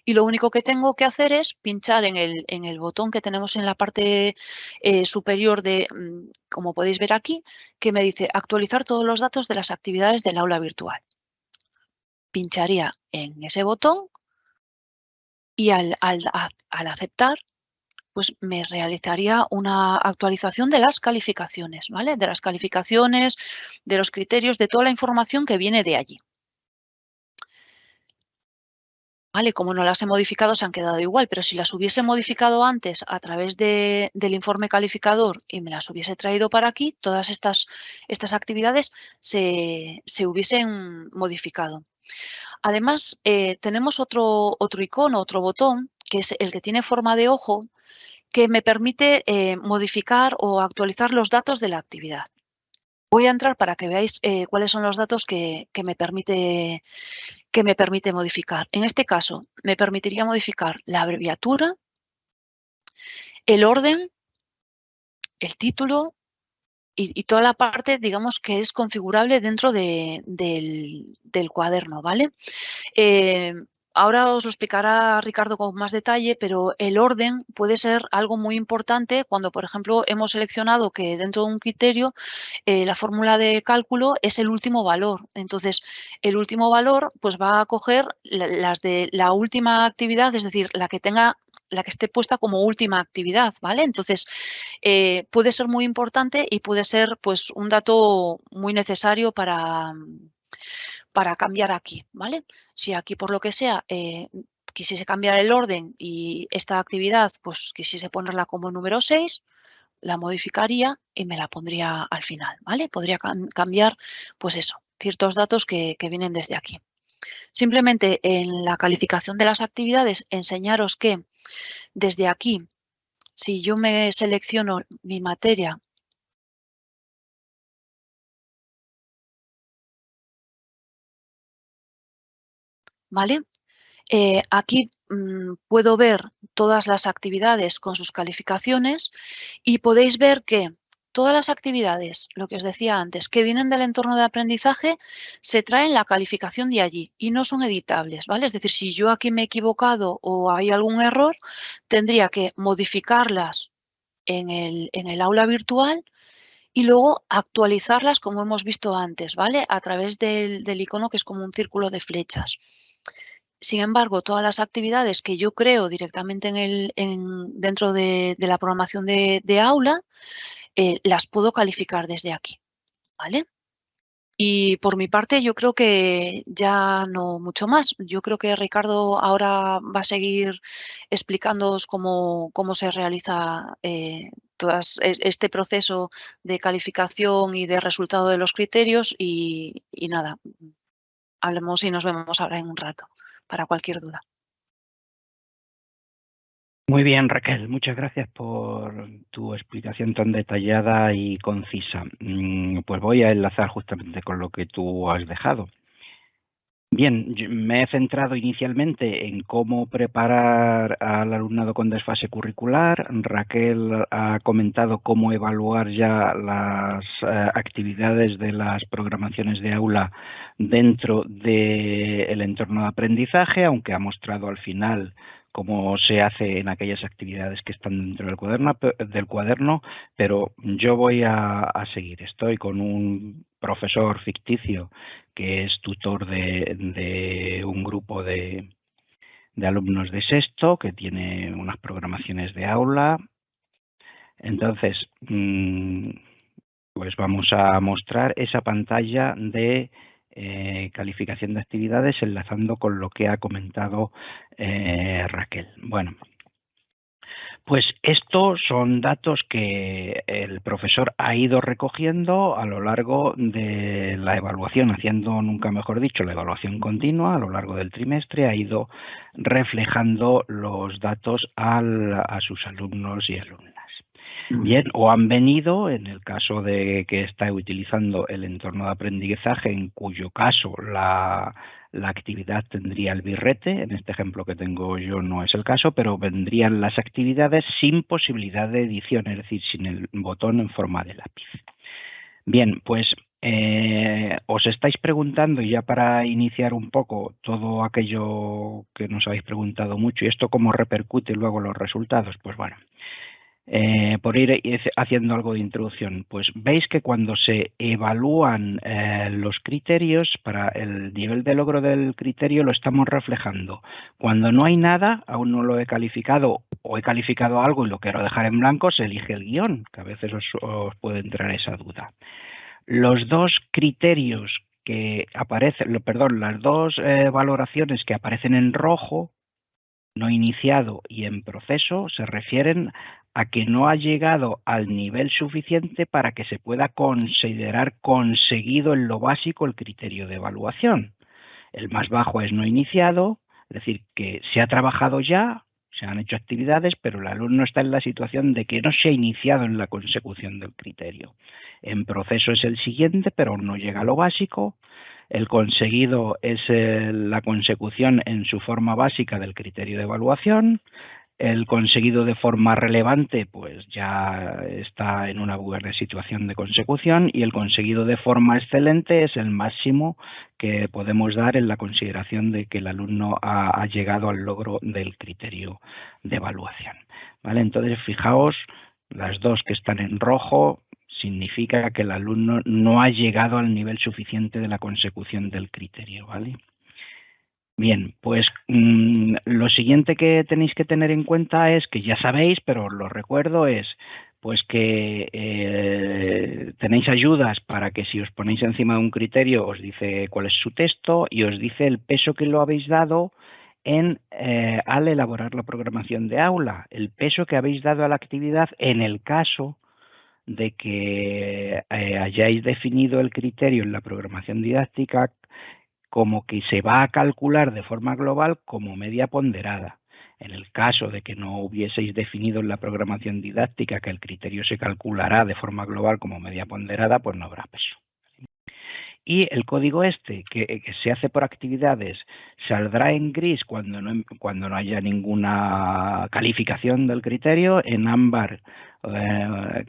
y lo único que tengo que hacer es pinchar en el botón que tenemos en la parte superior como podéis ver aquí, que me dice actualizar todos los datos de las actividades del aula virtual. Pincharía en ese botón y al aceptar, pues me realizaría una actualización de las calificaciones, ¿vale? De las calificaciones, de los criterios, de toda la información que viene de allí. ¿Vale? Como no las he modificado, se han quedado igual, pero si las hubiese modificado antes a través del informe calificador y me las hubiese traído para aquí, todas estas actividades se hubiesen modificado. Además, tenemos otro icono, otro botón, que es el que tiene forma de ojo, que me permite modificar o actualizar los datos de la actividad. Voy a entrar para que veáis cuáles son los datos que me permite modificar. En este caso, me permitiría modificar la abreviatura, el orden, el título y toda la parte, digamos, que es configurable dentro del cuaderno, ¿vale? Ahora os lo explicará Ricardo con más detalle, pero el orden puede ser algo muy importante cuando, por ejemplo, hemos seleccionado que dentro de un criterio la fórmula de cálculo es el último valor. Entonces, el último valor pues va a coger las de la última actividad, es decir, la que esté puesta como última actividad, ¿vale? Entonces, puede ser muy importante y puede ser pues un dato muy necesario para cambiar aquí, ¿vale? Si aquí por lo que sea quisiese cambiar el orden y esta actividad pues quisiese ponerla como número 6, la modificaría y me la pondría al final, ¿vale? Podría cambiar, pues eso, ciertos datos que vienen desde aquí. Simplemente en la calificación de las actividades, enseñaros que desde aquí, si yo me selecciono mi materia, ¿vale? Aquí puedo ver todas las actividades con sus calificaciones y podéis ver que todas las actividades, lo que os decía antes, que vienen del entorno de aprendizaje, se traen la calificación de allí y no son editables, ¿vale? Es decir, si yo aquí me he equivocado o hay algún error, tendría que modificarlas en el aula virtual y luego actualizarlas como hemos visto antes, ¿vale? A través del icono que es como un círculo de flechas. Sin embargo, todas las actividades que yo creo directamente dentro de la programación de aula, las puedo calificar desde aquí, ¿vale? Y por mi parte, yo creo que ya no mucho más. Yo creo que Ricardo ahora va a seguir explicándoos cómo se realiza este proceso de calificación y de resultado de los criterios y nada, hablemos y nos vemos ahora en un rato para cualquier duda. Muy bien, Raquel, muchas gracias por tu explicación tan detallada y concisa. Pues voy a enlazar justamente con lo que tú has dejado. Bien, me he centrado inicialmente en cómo preparar al alumnado con desfase curricular. Raquel ha comentado cómo evaluar ya las actividades de las programaciones de aula dentro del entorno de aprendizaje, aunque ha mostrado al final cómo se hace en aquellas actividades que están dentro del cuaderno, pero yo voy a seguir. Estoy con un profesor ficticio que es tutor de un grupo de alumnos de sexto, que tiene unas programaciones de aula. Entonces, pues vamos a mostrar esa pantalla de calificación de actividades enlazando con lo que ha comentado Raquel. Bueno, pues estos son datos que el profesor ha ido recogiendo a lo largo de la evaluación, haciendo, nunca mejor dicho, la evaluación continua a lo largo del trimestre, ha ido reflejando los datos a sus alumnos y alumnas. Bien, o han venido, en el caso de que está utilizando el entorno de aprendizaje, en cuyo caso la actividad tendría el birrete, en este ejemplo que tengo yo no es el caso, pero vendrían las actividades sin posibilidad de edición, es decir, sin el botón en forma de lápiz. Bien, pues os estáis preguntando, y ya para iniciar un poco todo aquello que nos habéis preguntado mucho, y esto cómo repercute luego los resultados, pues bueno, por ir haciendo algo de introducción, pues veis que cuando se evalúan los criterios, para el nivel de logro del criterio lo estamos reflejando. Cuando no hay nada, aún no lo he calificado o he calificado algo y lo quiero dejar en blanco, se elige el guión, que a veces os puede entrar esa duda. Los dos criterios que aparecen, perdón, las dos valoraciones que aparecen en rojo, no iniciado y en proceso, se refieren a que no ha llegado al nivel suficiente para que se pueda considerar conseguido en lo básico el criterio de evaluación. El más bajo es no iniciado, es decir, que se ha trabajado ya, se han hecho actividades, pero el alumno está en la situación de que no se ha iniciado en la consecución del criterio. En proceso es el siguiente, pero no llega a lo básico. El conseguido es la consecución en su forma básica del criterio de evaluación. El conseguido de forma relevante, pues ya está en una buena situación de consecución, y el conseguido de forma excelente es el máximo que podemos dar en la consideración de que el alumno ha llegado al logro del criterio de evaluación. ¿Vale? Entonces, fijaos, las dos que están en rojo significa que el alumno no ha llegado al nivel suficiente de la consecución del criterio, ¿vale? Bien, pues lo siguiente que tenéis que tener en cuenta es que ya sabéis, pero os lo recuerdo, es pues que tenéis ayudas para que si os ponéis encima de un criterio os dice cuál es su texto y os dice el peso que lo habéis dado al elaborar la programación de aula, el peso que habéis dado a la actividad en el caso de que hayáis definido el criterio en la programación didáctica como que se va a calcular de forma global como media ponderada. En el caso de que no hubieseis definido en la programación didáctica que el criterio se calculará de forma global como media ponderada, pues no habrá peso. Y el código este, que se hace por actividades, saldrá en gris cuando no haya ninguna calificación del criterio, en ámbar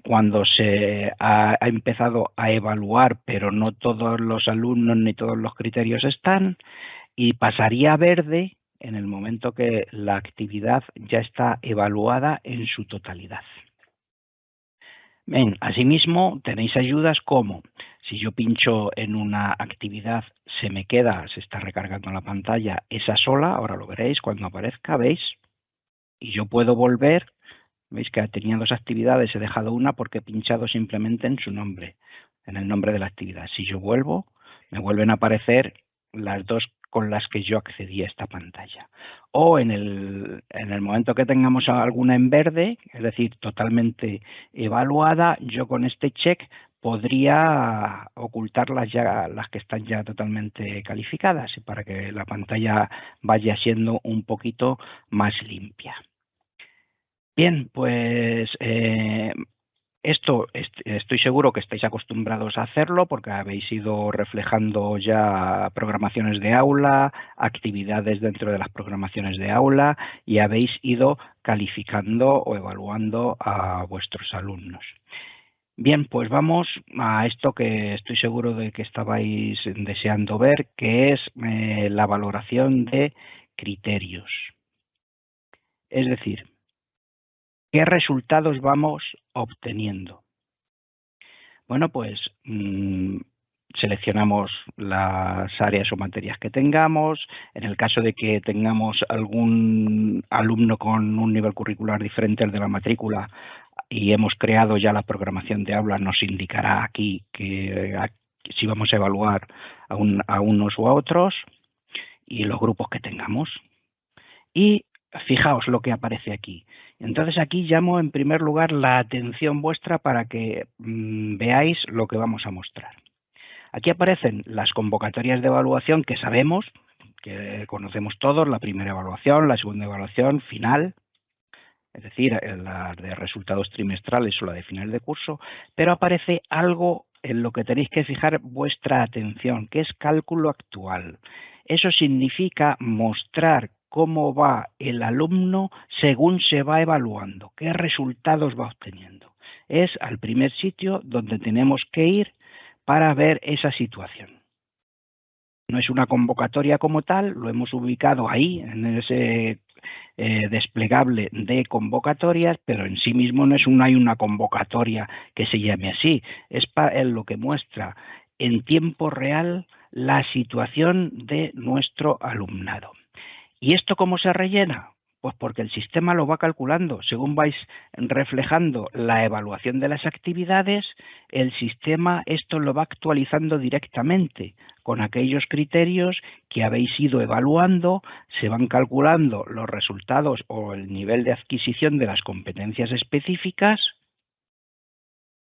cuando se ha empezado a evaluar, pero no todos los alumnos ni todos los criterios están, y pasaría a verde en el momento que la actividad ya está evaluada en su totalidad. Bien, asimismo tenéis ayudas como si yo pincho en una actividad se está recargando la pantalla esa sola, ahora lo veréis cuando aparezca, ¿veis? Y yo puedo volver, veis que tenía 2 actividades, he dejado una porque he pinchado simplemente en su nombre, en el nombre de la actividad. Si yo vuelvo, me vuelven a aparecer las 2 con las que yo accedí a esta pantalla. O en el momento que tengamos alguna en verde, es decir, totalmente evaluada, yo con este check podría ocultar las que están ya totalmente calificadas para que la pantalla vaya siendo un poquito más limpia. Bien, pues esto estoy seguro que estáis acostumbrados a hacerlo porque habéis ido reflejando ya programaciones de aula, actividades dentro de las programaciones de aula y habéis ido calificando o evaluando a vuestros alumnos. Bien, pues vamos a esto que estoy seguro de que estabais deseando ver, que es la valoración de criterios. Es decir, ¿qué resultados vamos obteniendo? Bueno, pues seleccionamos las áreas o materias que tengamos. En el caso de que tengamos algún alumno con un nivel curricular diferente al de la matrícula y hemos creado ya la programación de aula, nos indicará aquí que si vamos a evaluar a unos o a otros y los grupos que tengamos. Y fijaos lo que aparece aquí. Entonces aquí llamo en primer lugar la atención vuestra para que veáis lo que vamos a mostrar. Aquí aparecen las convocatorias de evaluación que sabemos, que conocemos todos, la primera evaluación, la segunda evaluación, final, es decir, la de resultados trimestrales o la de final de curso, pero aparece algo en lo que tenéis que fijar vuestra atención, que es cálculo actual. Eso significa mostrar cómo va el alumno según se va evaluando, qué resultados va obteniendo. Es al primer sitio donde tenemos que ir para ver esa situación. No es una convocatoria como tal, lo hemos ubicado ahí, en ese desplegable de convocatorias, pero en sí mismo no hay una convocatoria que se llame así. Es lo que muestra en tiempo real la situación de nuestro alumnado. ¿Y esto cómo se rellena? Pues porque el sistema lo va calculando. Según vais reflejando la evaluación de las actividades, el sistema esto lo va actualizando directamente con aquellos criterios que habéis ido evaluando, se van calculando los resultados o el nivel de adquisición de las competencias específicas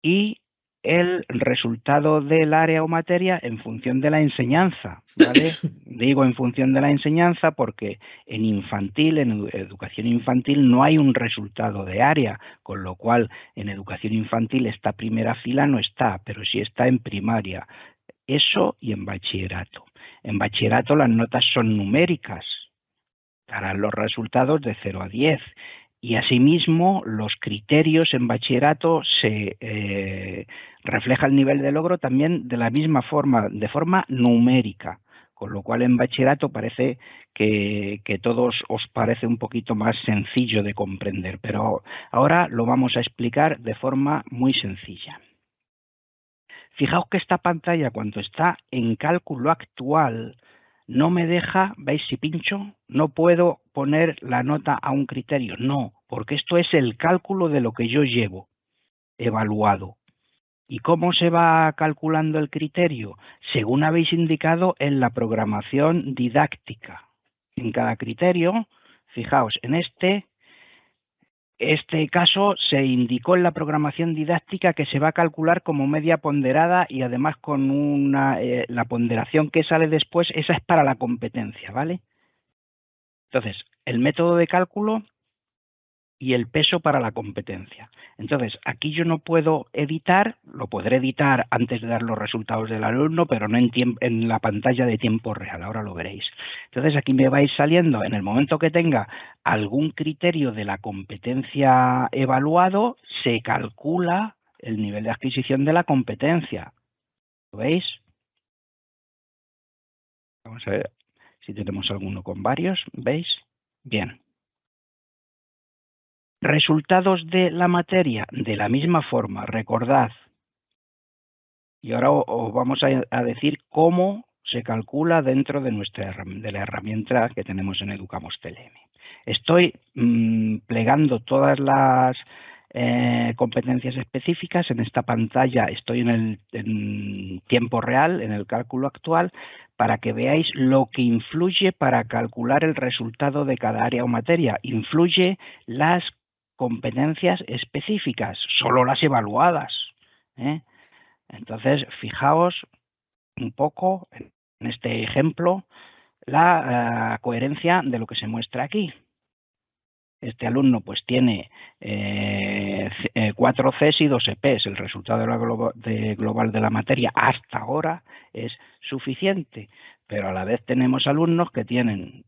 y el resultado del área o materia en función de la enseñanza, ¿vale? Digo en función de la enseñanza porque en infantil, en educación infantil, no hay un resultado de área, con lo cual en educación infantil esta primera fila no está, pero sí está en primaria. Eso y en bachillerato. En bachillerato las notas son numéricas, darán los resultados de 0 a 10. Y asimismo, los criterios en bachillerato se refleja el nivel de logro también de la misma forma, de forma numérica, con lo cual en bachillerato parece que todos os parece un poquito más sencillo de comprender, pero ahora lo vamos a explicar de forma muy sencilla. Fijaos que esta pantalla, cuando está en cálculo actual, no me deja, ¿veis? Si pincho, no puedo poner la nota a un criterio. No, porque esto es el cálculo de lo que yo llevo evaluado. ¿Y cómo se va calculando el criterio? Según habéis indicado en la programación didáctica. En cada criterio, fijaos, en este caso se indicó en la programación didáctica que se va a calcular como media ponderada y además con la ponderación que sale después, esa es para la competencia, ¿vale? Entonces, el método de cálculo y el peso para la competencia. Entonces, aquí yo no puedo editar, lo podré editar antes de dar los resultados del alumno, pero no en la pantalla de tiempo real, ahora lo veréis. Entonces, aquí me vais saliendo, en el momento que tenga algún criterio de la competencia evaluado, se calcula el nivel de adquisición de la competencia. ¿Lo veis? Vamos a ver si tenemos alguno con varios. ¿Veis? Bien. Resultados de la materia, de la misma forma, recordad. Y ahora os vamos a decir cómo se calcula dentro de la herramienta que tenemos en Educamos TLM. Estoy plegando todas las competencias específicas en esta pantalla. Estoy en tiempo real, en el cálculo actual, para que veáis lo que influye para calcular el resultado de cada área o materia. Influye las competencias específicas, solo las evaluadas. Entonces, fijaos un poco en este ejemplo la coherencia de lo que se muestra aquí. Este alumno pues tiene 4 Cs y 2 EPs. El resultado global de la materia hasta ahora es suficiente, pero a la vez tenemos alumnos que tienen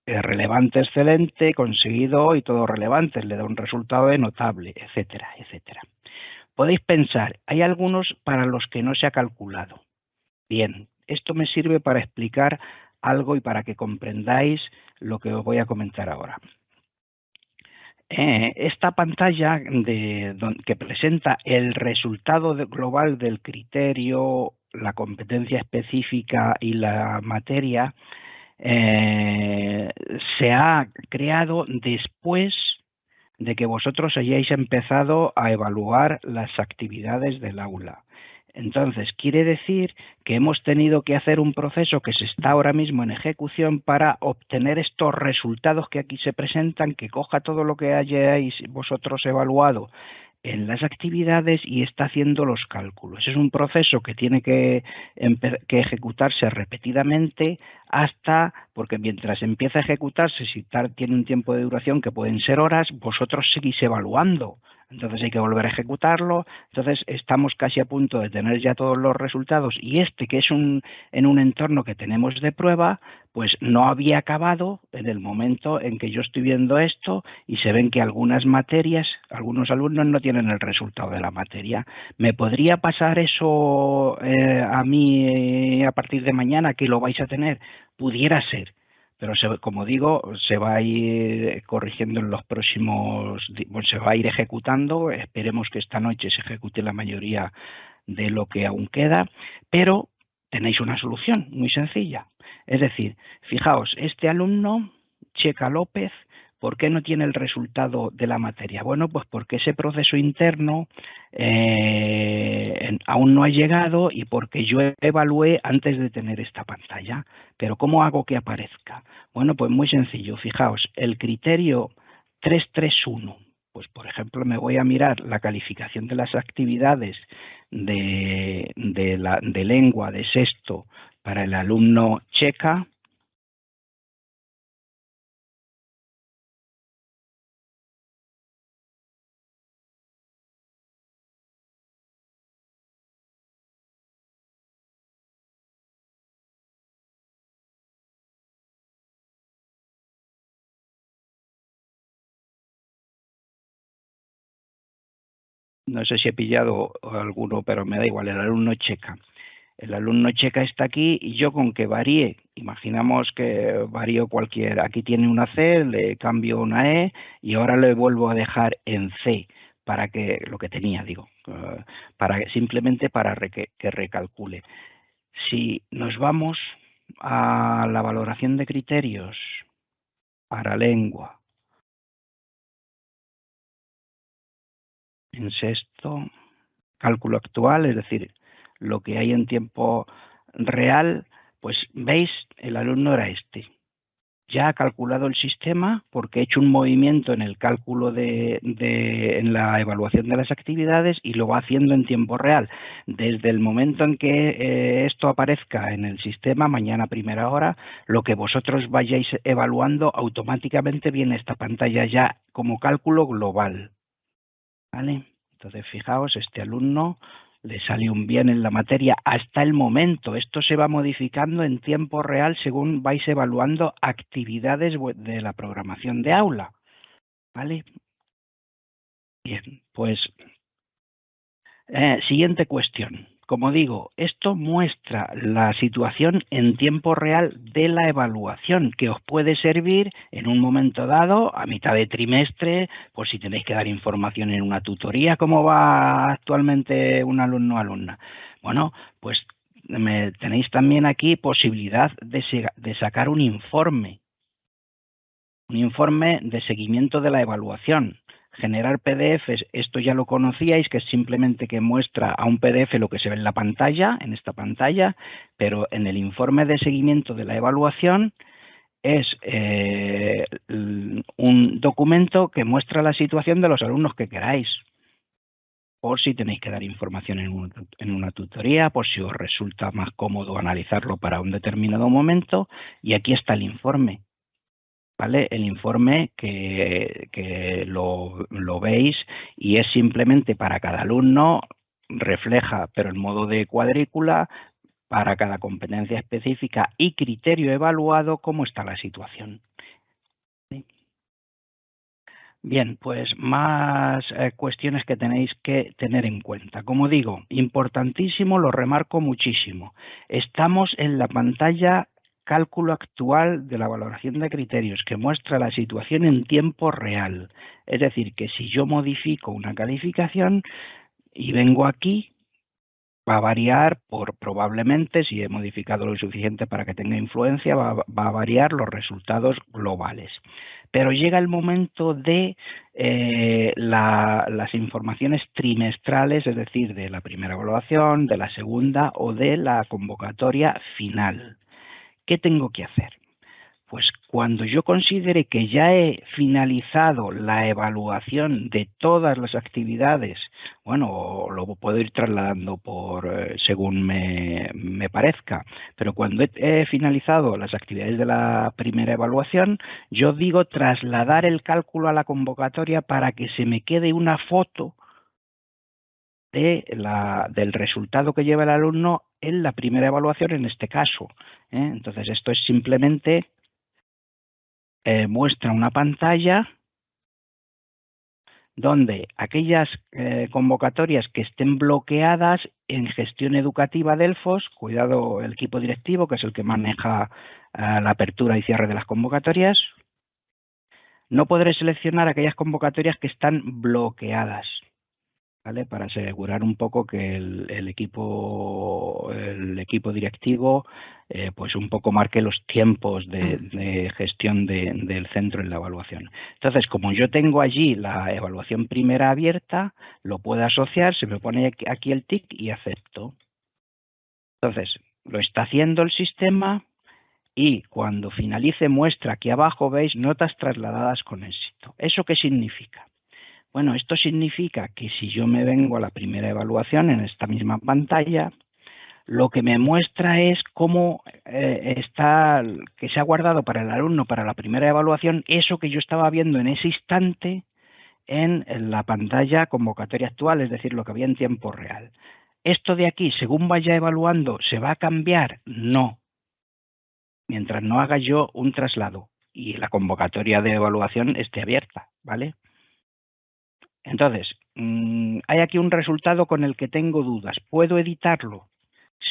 relevante excelente, conseguido y todo relevante, le da un resultado de notable, etcétera, etcétera. Podéis pensar, hay algunos para los que no se ha calculado. Bien, esto me sirve para explicar algo y para que comprendáis lo que os voy a comentar ahora. Esta pantalla que presenta el resultado global del criterio, la competencia específica y la materia, se ha creado después de que vosotros hayáis empezado a evaluar las actividades del aula. Entonces, quiere decir que hemos tenido que hacer un proceso que se está ahora mismo en ejecución para obtener estos resultados que aquí se presentan, que coja todo lo que hayáis vosotros evaluado en las actividades y está haciendo los cálculos. Es un proceso que tiene que ejecutarse repetidamente porque mientras empieza a ejecutarse, si tiene un tiempo de duración que pueden ser horas, vosotros seguís evaluando. Entonces hay que volver a ejecutarlo. Entonces estamos casi a punto de tener ya todos los resultados y que es en un entorno que tenemos de prueba, pues no había acabado en el momento en que yo estoy viendo esto y se ven que algunas materias, algunos alumnos no tienen el resultado de la materia. ¿Me podría pasar eso a mí a partir de mañana que lo vais a tener? Pudiera ser. Pero como digo, se va a ir corrigiendo en los próximos, se va a ir ejecutando. Esperemos que esta noche se ejecute la mayoría de lo que aún queda, pero tenéis una solución muy sencilla. Es decir, fijaos, este alumno, Checa López, ¿por qué no tiene el resultado de la materia? Bueno, pues porque ese proceso interno aún no ha llegado y porque yo evalué antes de tener esta pantalla. Pero ¿cómo hago que aparezca? Bueno, pues muy sencillo. Fijaos, el criterio 331. Pues, por ejemplo, me voy a mirar la calificación de las actividades de lengua de sexto para el alumno Checa. No sé si he pillado alguno, pero me da igual, el alumno Checa. El alumno Checa está aquí y yo con que varíe, imaginamos que varío cualquier, aquí tiene una C, le cambio una E y ahora le vuelvo a dejar en C, para que, lo que tenía, digo, simplemente para que recalcule. Si nos vamos a la valoración de criterios para lengua, en sexto, cálculo actual, es decir, lo que hay en tiempo real, pues veis, el alumno era este. ya ha calculado el sistema porque he hecho un movimiento en el cálculo en la evaluación de las actividades y lo va haciendo en tiempo real. Desde el momento en que esto aparezca en el sistema, mañana a primera hora, lo que vosotros vayáis evaluando automáticamente viene esta pantalla ya como cálculo global. ¿Vale? Entonces, fijaos, este alumno le sale un bien en la materia hasta el momento. Esto se va modificando en tiempo real según vais evaluando actividades de la programación de aula. ¿Vale? Bien, pues siguiente cuestión. Como digo, esto muestra la situación en tiempo real de la evaluación que os puede servir en un momento dado, a mitad de trimestre, por si tenéis que dar información en una tutoría, ¿cómo va actualmente un alumno o alumna? Bueno, pues tenéis también aquí posibilidad de sacar un informe de seguimiento de la evaluación. Generar PDFs, esto ya lo conocíais, que es simplemente que muestra a un PDF lo que se ve en la pantalla, en esta pantalla, pero en el informe de seguimiento de la evaluación es un documento que muestra la situación de los alumnos que queráis, por si tenéis que dar información en una tutoría, por si os resulta más cómodo analizarlo para un determinado momento, y aquí está el informe. ¿Vale? El informe que lo veis y es simplemente para cada alumno, refleja, pero en modo de cuadrícula, para cada competencia específica y criterio evaluado, cómo está la situación. ¿Sí? Bien, pues más cuestiones que tenéis que tener en cuenta. Como digo, importantísimo, lo remarco muchísimo. Estamos en la pantalla cálculo actual de la valoración de criterios, que muestra la situación en tiempo real. Es decir, que si yo modifico una calificación y vengo aquí, va a variar probablemente, si he modificado lo suficiente para que tenga influencia, va a variar los resultados globales. Pero llega el momento de las informaciones trimestrales, es decir, de la primera evaluación, de la segunda o de la convocatoria final. ¿Qué tengo que hacer? Pues cuando yo considere que ya he finalizado la evaluación de todas las actividades, bueno, lo puedo ir trasladando según me parezca, pero cuando he finalizado las actividades de la primera evaluación, yo digo trasladar el cálculo a la convocatoria para que se me quede una foto del resultado que lleva el alumno en la primera evaluación en este caso. Entonces, esto es simplemente muestra una pantalla donde aquellas convocatorias que estén bloqueadas en gestión educativa del FOS, cuidado el equipo directivo, que es el que maneja la apertura y cierre de las convocatorias, no podré seleccionar aquellas convocatorias que están bloqueadas, ¿vale? Para asegurar un poco que el equipo directivo pues un poco marque los tiempos de gestión del centro en la evaluación. Entonces, como yo tengo allí la evaluación primera abierta, lo puedo asociar, se me pone aquí el tic y acepto. Entonces, lo está haciendo el sistema y cuando finalice muestra aquí abajo, veis, notas trasladadas con éxito. ¿Eso qué significa? Bueno, esto significa que si yo me vengo a la primera evaluación en esta misma pantalla, lo que me muestra es cómo que se ha guardado para el alumno para la primera evaluación eso que yo estaba viendo en ese instante en la pantalla convocatoria actual, es decir, lo que había en tiempo real. ¿Esto de aquí, según vaya evaluando, se va a cambiar? No. Mientras no haga yo un traslado y la convocatoria de evaluación esté abierta, ¿vale? Entonces, hay aquí un resultado con el que tengo dudas. ¿Puedo editarlo?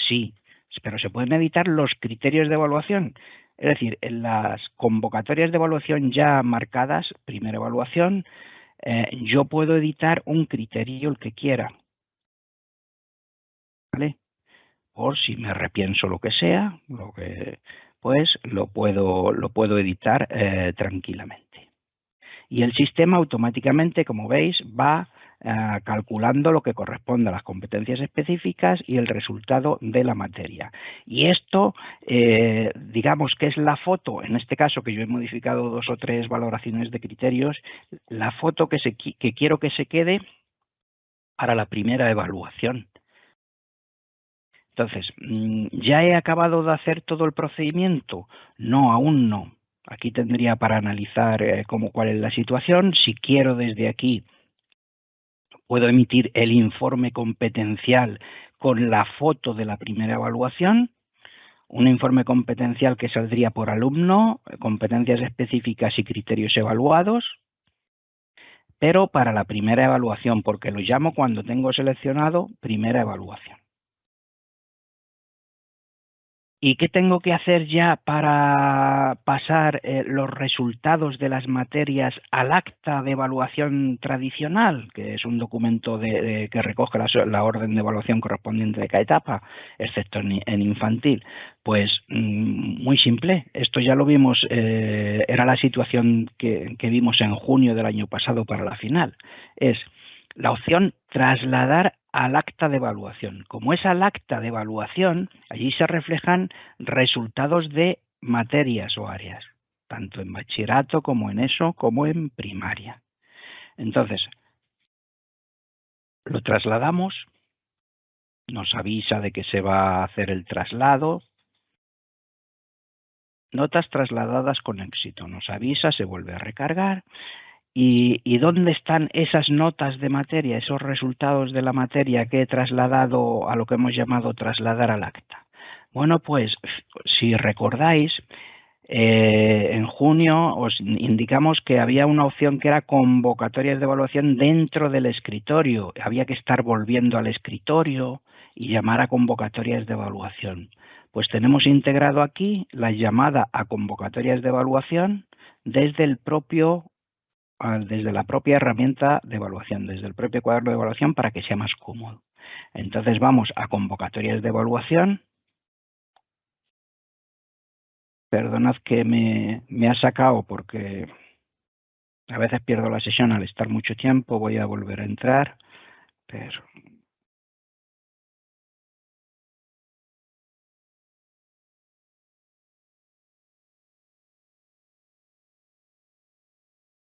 Sí, pero se pueden editar los criterios de evaluación. Es decir, en las convocatorias de evaluación ya marcadas, primera evaluación, yo puedo editar un criterio el que quiera, ¿vale? Por si me repienso lo que sea, pues lo puedo editar tranquilamente. y el sistema automáticamente, como veis, va calculando lo que corresponde a las competencias específicas y el resultado de la materia. Y esto, digamos que es la foto, en este caso que yo he modificado 2 o 3 valoraciones de criterios, la foto que quiero que se quede para la primera evaluación. Entonces, ¿ya he acabado de hacer todo el procedimiento? No, aún no. Aquí tendría para analizar cuál es la situación. Si quiero desde aquí, puedo emitir el informe competencial con la foto de la primera evaluación. Un informe competencial que saldría por alumno, competencias específicas y criterios evaluados, pero para la primera evaluación, porque lo llamo cuando tengo seleccionado primera evaluación. ¿Y qué tengo que hacer ya para pasar los resultados de las materias al acta de evaluación tradicional, que es un documento que recoge la orden de evaluación correspondiente de cada etapa, excepto en infantil? Pues muy simple. Esto ya lo vimos, era la situación que vimos en junio del año pasado para la final. Es la opción trasladar al acta de evaluación. Como es al acta de evaluación, allí se reflejan resultados de materias o áreas, tanto en bachillerato como en ESO, como en primaria. Entonces, lo trasladamos, nos avisa de que se va a hacer el traslado. Notas trasladadas con éxito, nos avisa, se vuelve a recargar. ¿Y dónde están esas notas de materia, esos resultados de la materia que he trasladado a lo que hemos llamado trasladar al acta? Bueno, pues si recordáis, en junio os indicamos que había una opción que era convocatorias de evaluación dentro del escritorio. Había que estar volviendo al escritorio y llamar a convocatorias de evaluación. Pues tenemos integrado aquí la llamada a convocatorias de evaluación desde la propia herramienta de evaluación, desde el propio cuaderno de evaluación, para que sea más cómodo. Entonces vamos a convocatorias de evaluación. Perdonad que me ha sacado porque a veces pierdo la sesión al estar mucho tiempo. Voy a volver a entrar, pero...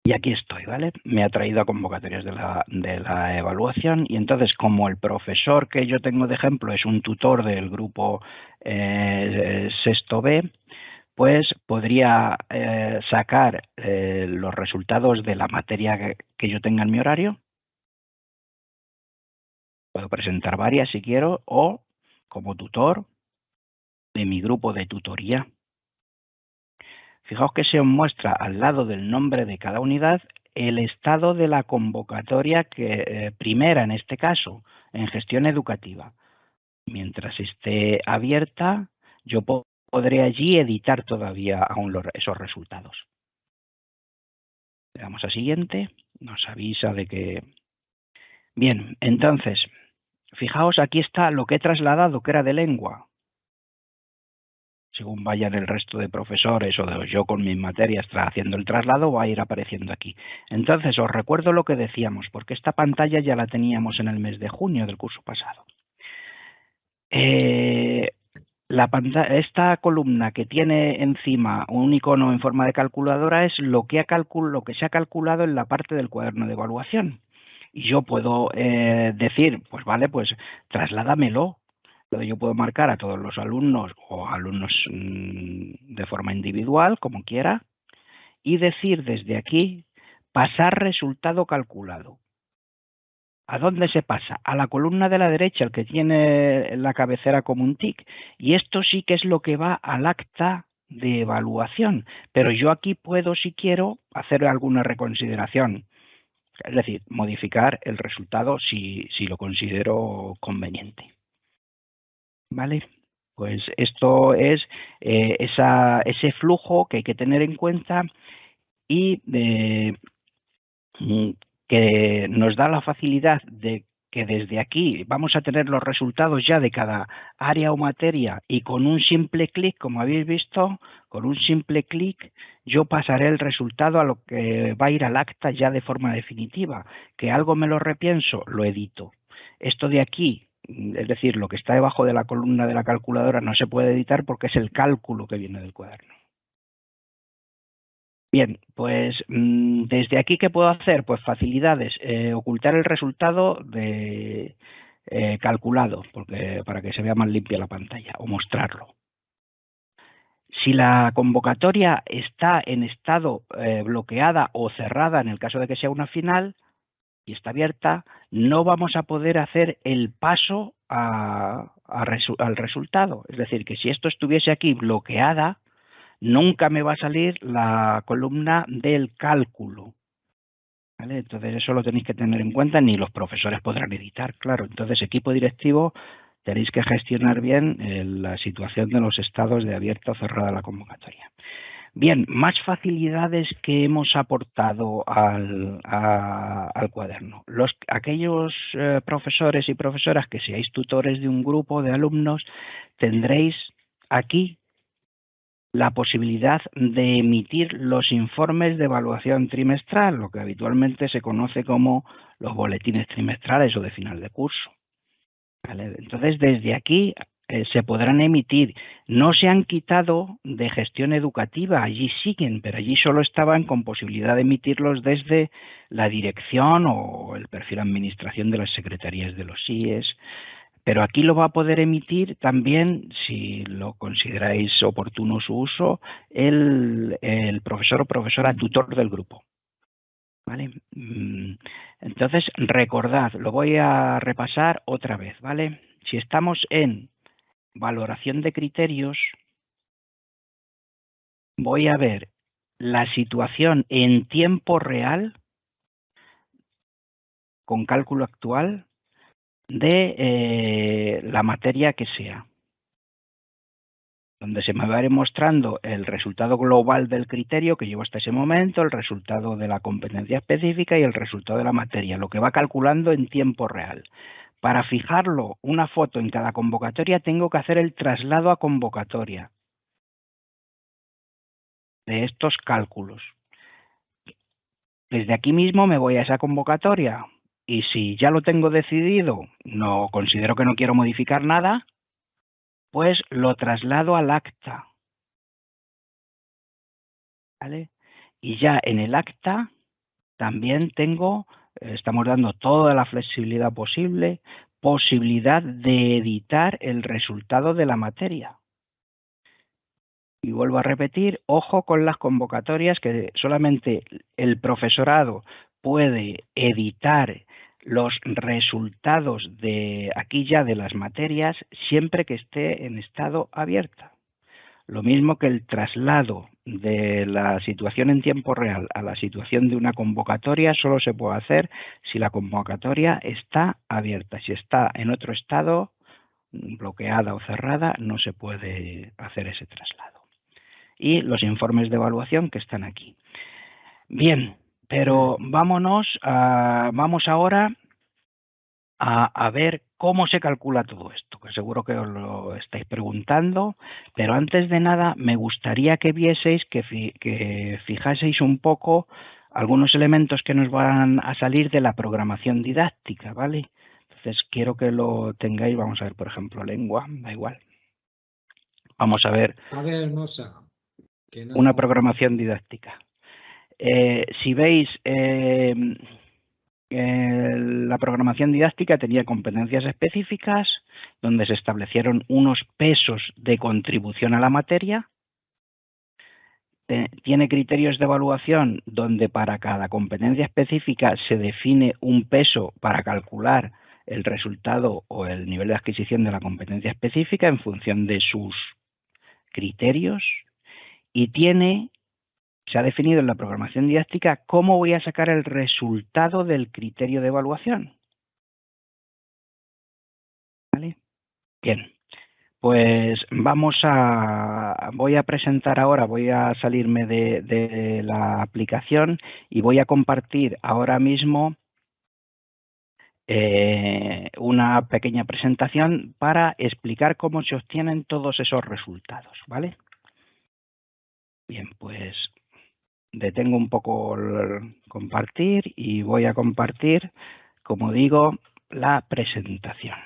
Y aquí estoy, ¿vale? Me ha traído a convocatorias de la evaluación, y entonces, como el profesor que yo tengo de ejemplo es un tutor del grupo sexto B, pues podría sacar los resultados de la materia que yo tenga en mi horario. Puedo presentar varias si quiero, o como tutor de mi grupo de tutoría. Fijaos que se os muestra al lado del nombre de cada unidad el estado de la convocatoria primera, en este caso, en gestión educativa. Mientras esté abierta, yo podré allí editar todavía aún esos resultados. Le damos a siguiente, nos avisa de que... Bien, entonces, fijaos, aquí está lo que he trasladado, que era de lengua. Según vayan el resto de profesores o yo con mis materias haciendo el traslado, va a ir apareciendo aquí. Entonces, os recuerdo lo que decíamos, porque esta pantalla ya la teníamos en el mes de junio del curso pasado. Esta columna que tiene encima un icono en forma de calculadora es lo que se ha calculado en la parte del cuaderno de evaluación. Y yo puedo decir, pues vale, pues trasládamelo. Yo puedo marcar a todos los alumnos o alumnos de forma individual, como quiera, y decir desde aquí, pasar resultado calculado. ¿A dónde se pasa? A la columna de la derecha, el que tiene la cabecera como un tic, y esto sí que es lo que va al acta de evaluación, pero yo aquí puedo, si quiero, hacer alguna reconsideración, es decir, modificar el resultado si lo considero conveniente. ¿Vale? Pues esto es ese flujo que hay que tener en cuenta y que nos da la facilidad de que desde aquí vamos a tener los resultados ya de cada área o materia y con un simple clic, como habéis visto, con un simple clic yo pasaré el resultado a lo que va a ir al acta ya de forma definitiva. Que algo me lo repienso, lo edito. Esto de aquí, es decir, lo que está debajo de la columna de la calculadora no se puede editar porque es el cálculo que viene del cuaderno. Bien, pues desde aquí, ¿qué puedo hacer? Pues facilidades, ocultar el resultado de calculado, para que se vea más limpia la pantalla, o mostrarlo. Si la convocatoria está en estado bloqueada o cerrada, en el caso de que sea una final, y está abierta, no vamos a poder hacer el paso al resultado. Es decir, que si esto estuviese aquí bloqueada, nunca me va a salir la columna del cálculo. ¿Vale? Entonces eso lo tenéis que tener en cuenta, ni los profesores podrán editar, claro. Entonces, equipo directivo, tenéis que gestionar bien la situación de los estados de abierta o cerrada la convocatoria. Bien, más facilidades que hemos aportado al cuaderno. Aquellos profesores y profesoras que seáis tutores de un grupo de alumnos, tendréis aquí la posibilidad de emitir los informes de evaluación trimestral, lo que habitualmente se conoce como los boletines trimestrales o de final de curso. ¿Vale? Entonces, desde aquí se podrán emitir. No se han quitado de gestión educativa, allí siguen, pero allí solo estaban con posibilidad de emitirlos desde la dirección o el perfil administración de las secretarías de los SIES. Pero aquí lo va a poder emitir también, si lo consideráis oportuno su uso, el profesor o profesora tutor del grupo. ¿Vale? Entonces, recordad, lo voy a repasar otra vez, ¿vale? Si estamos en valoración de criterios, voy a ver la situación en tiempo real, con cálculo actual, de la materia que sea, donde se me va a ir mostrando el resultado global del criterio que llevo hasta ese momento, el resultado de la competencia específica y el resultado de la materia, lo que va calculando en tiempo real. Para fijarlo, una foto en cada convocatoria, tengo que hacer el traslado a convocatoria de estos cálculos. Desde aquí mismo me voy a esa convocatoria y si ya lo tengo decidido, no considero que no quiero modificar nada, pues lo traslado al acta. ¿Vale? Y ya en el acta también estamos dando toda la flexibilidad posible, posibilidad de editar el resultado de la materia. Y vuelvo a repetir, ojo con las convocatorias, que solamente el profesorado puede editar los resultados de aquí ya de las materias siempre que esté en estado abierta. Lo mismo que el traslado de la situación en tiempo real a la situación de una convocatoria solo se puede hacer si la convocatoria está abierta. Si está en otro estado, bloqueada o cerrada, no se puede hacer ese traslado. Y los informes de evaluación que están aquí. Bien, pero vamos ahora a ver cómo se calcula todo esto, que seguro que os lo estáis preguntando, pero antes de nada me gustaría que vieseis, que fijaseis un poco algunos elementos que nos van a salir de la programación didáctica, ¿vale? Entonces quiero que lo tengáis, vamos a ver, por ejemplo, lengua, da igual. Vamos a ver. A ver, Mosa. Una programación didáctica. Si veis, la programación didáctica tenía competencias específicas donde se establecieron unos pesos de contribución a la materia. Tiene criterios de evaluación donde para cada competencia específica se define un peso para calcular el resultado o el nivel de adquisición de la competencia específica en función de sus criterios. Y se ha definido en la programación didáctica cómo voy a sacar el resultado del criterio de evaluación. ¿Vale? Bien, pues voy a presentar ahora, voy a salirme de la aplicación y voy a compartir ahora mismo una pequeña presentación para explicar cómo se obtienen todos esos resultados, ¿vale? Bien, pues detengo un poco el compartir y voy a compartir, como digo, la presentación.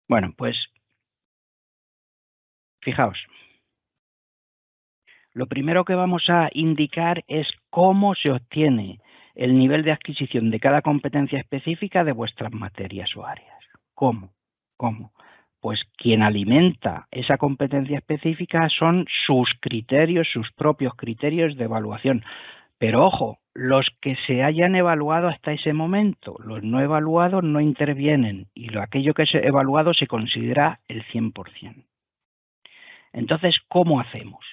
Bueno, pues fijaos. Lo primero que vamos a indicar es cómo se obtiene el nivel de adquisición de cada competencia específica de vuestras materias o áreas. ¿Cómo? ¿Cómo? Pues quien alimenta esa competencia específica son sus criterios, sus propios criterios de evaluación. Pero ojo, los que se hayan evaluado hasta ese momento, los no evaluados no intervienen y aquello que es evaluado se considera el 100%. Entonces, ¿cómo hacemos?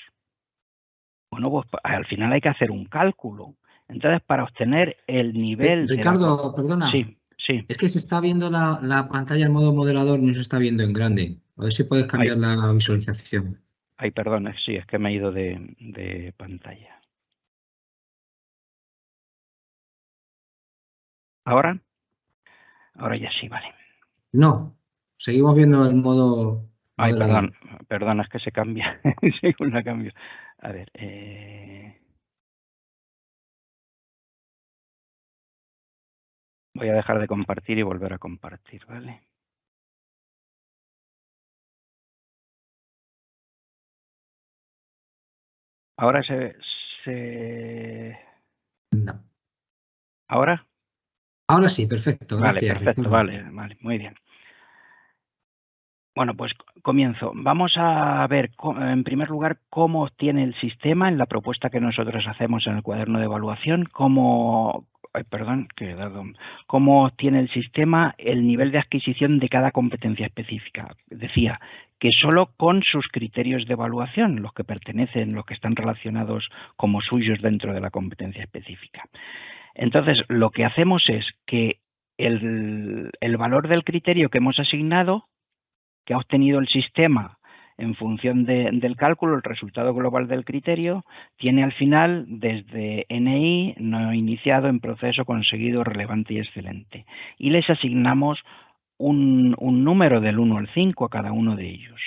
Bueno, pues al final hay que hacer un cálculo. Entonces, para obtener el nivel Ricardo, perdona. Sí, sí. Es que se está viendo la pantalla en modo moderador, no se está viendo en grande. A ver si puedes cambiar la visualización. Ay, perdón, sí, es que me he ido de pantalla. ¿Ahora? Ahora ya sí, vale. No, seguimos viendo el modo moderador. Ay, perdón, es que se cambia según la cambio. A ver, voy a dejar de compartir y volver a compartir, ¿vale? Ahora No. ¿Ahora? Ahora sí, perfecto. Vale, Gracias. perfecto, vale, muy bien. Bueno, pues comienzo. Vamos a ver, en primer lugar, cómo obtiene el sistema en la propuesta que nosotros hacemos en el cuaderno de evaluación, cómo obtiene el sistema el nivel de adquisición de cada competencia específica. Decía que solo con sus criterios de evaluación, los que pertenecen, los que están relacionados como suyos dentro de la competencia específica. Entonces, lo que hacemos es que el valor del criterio que hemos asignado, que ha obtenido el sistema en función del cálculo, el resultado global del criterio, tiene al final desde NI, no iniciado, en proceso, conseguido, relevante y excelente. Y les asignamos un número del 1 al 5 a cada uno de ellos.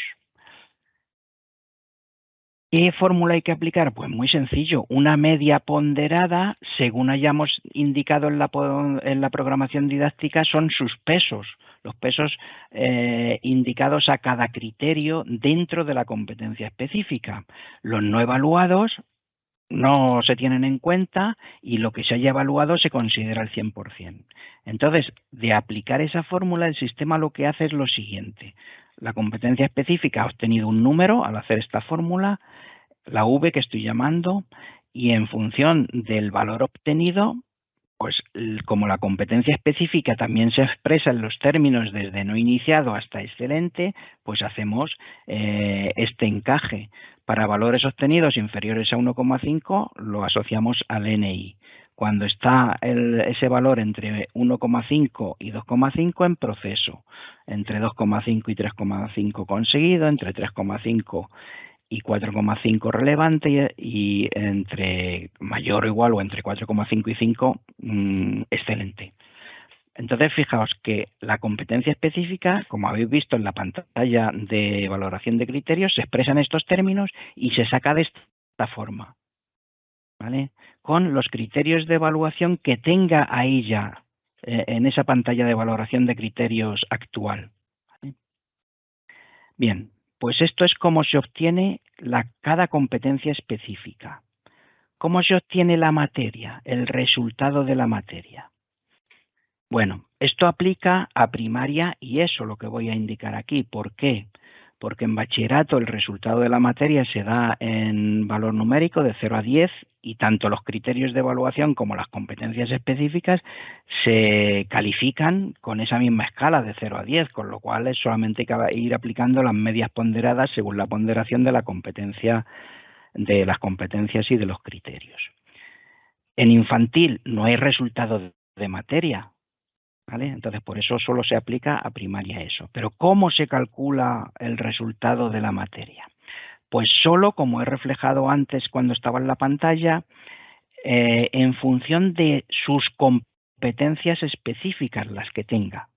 ¿Qué fórmula hay que aplicar? Pues muy sencillo, una media ponderada, según hayamos indicado en la programación didáctica, son sus pesos, los pesos indicados a cada criterio dentro de la competencia específica. Los no evaluados no se tienen en cuenta y lo que se haya evaluado se considera al 100%. Entonces, de aplicar esa fórmula, el sistema lo que hace es lo siguiente. La competencia específica ha obtenido un número al hacer esta fórmula, la V que estoy llamando, y en función del valor obtenido, pues como la competencia específica también se expresa en los términos desde no iniciado hasta excelente, pues hacemos este encaje. Para valores obtenidos inferiores a 1,5 lo asociamos al NI. Cuando está ese valor entre 1,5 y 2,5 en proceso, entre 2,5 y 3,5 conseguido, entre 3,5 y 4,5 relevante y entre mayor o igual o entre 4,5 y 5 excelente. Entonces, fijaos que la competencia específica, como habéis visto en la pantalla de valoración de criterios, se expresa en estos términos y se saca de esta forma, ¿vale? Con los criterios de evaluación que tenga ahí ya en esa pantalla de valoración de criterios actual, ¿vale? Bien, pues esto es cómo se obtiene cada competencia específica. ¿Cómo se obtiene la materia, el resultado de la materia? Bueno, esto aplica a primaria y eso lo que voy a indicar aquí. ¿Por qué? Porque en bachillerato el resultado de la materia se da en valor numérico de 0 a 10 y tanto los criterios de evaluación como las competencias específicas se califican con esa misma escala de 0 a 10, con lo cual es solamente hay que ir aplicando las medias ponderadas según la ponderación de la competencia, de las competencias y de los criterios. En infantil no hay resultado de materia, ¿vale? Entonces, por eso solo se aplica a primaria eso. Pero, ¿cómo se calcula el resultado de la materia? Pues solo, como he reflejado antes cuando estaba en la pantalla, en función de sus competencias específicas, las que tenga.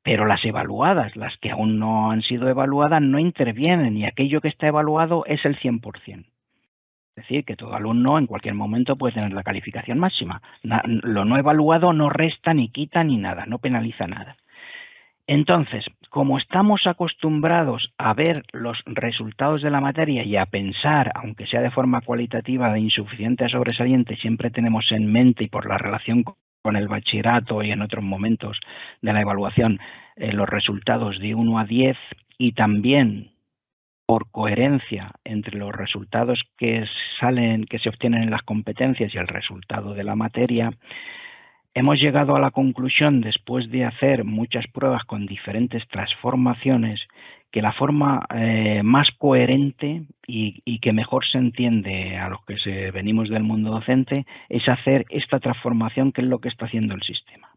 Pero las evaluadas, las que aún no han sido evaluadas, no intervienen y aquello que está evaluado es el 100%. Es decir, que todo alumno en cualquier momento puede tener la calificación máxima. Lo no evaluado no resta ni quita ni nada, no penaliza nada. Entonces, como estamos acostumbrados a ver los resultados de la materia y a pensar, aunque sea de forma cualitativa, de insuficiente a sobresaliente, siempre tenemos en mente, y por la relación con el bachillerato y en otros momentos de la evaluación, los resultados de 1 a 10 y también por coherencia entre los resultados que se obtienen en las competencias y el resultado de la materia, hemos llegado a la conclusión, después de hacer muchas pruebas con diferentes transformaciones, que la forma más coherente y que mejor se entiende a los que venimos del mundo docente es hacer esta transformación, que es lo que está haciendo el sistema.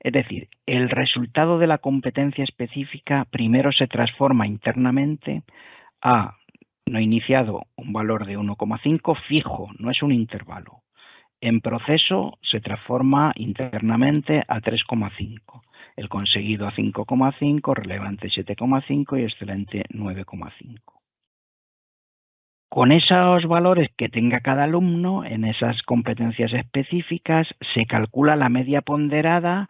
Es decir, el resultado de la competencia específica primero se transforma internamente a, no iniciado, un valor de 1,5 fijo, no es un intervalo. En proceso se transforma internamente a 3,5, el conseguido a 5,5, relevante 7,5 y excelente 9,5. Con esos valores que tenga cada alumno en esas competencias específicas se calcula la media ponderada.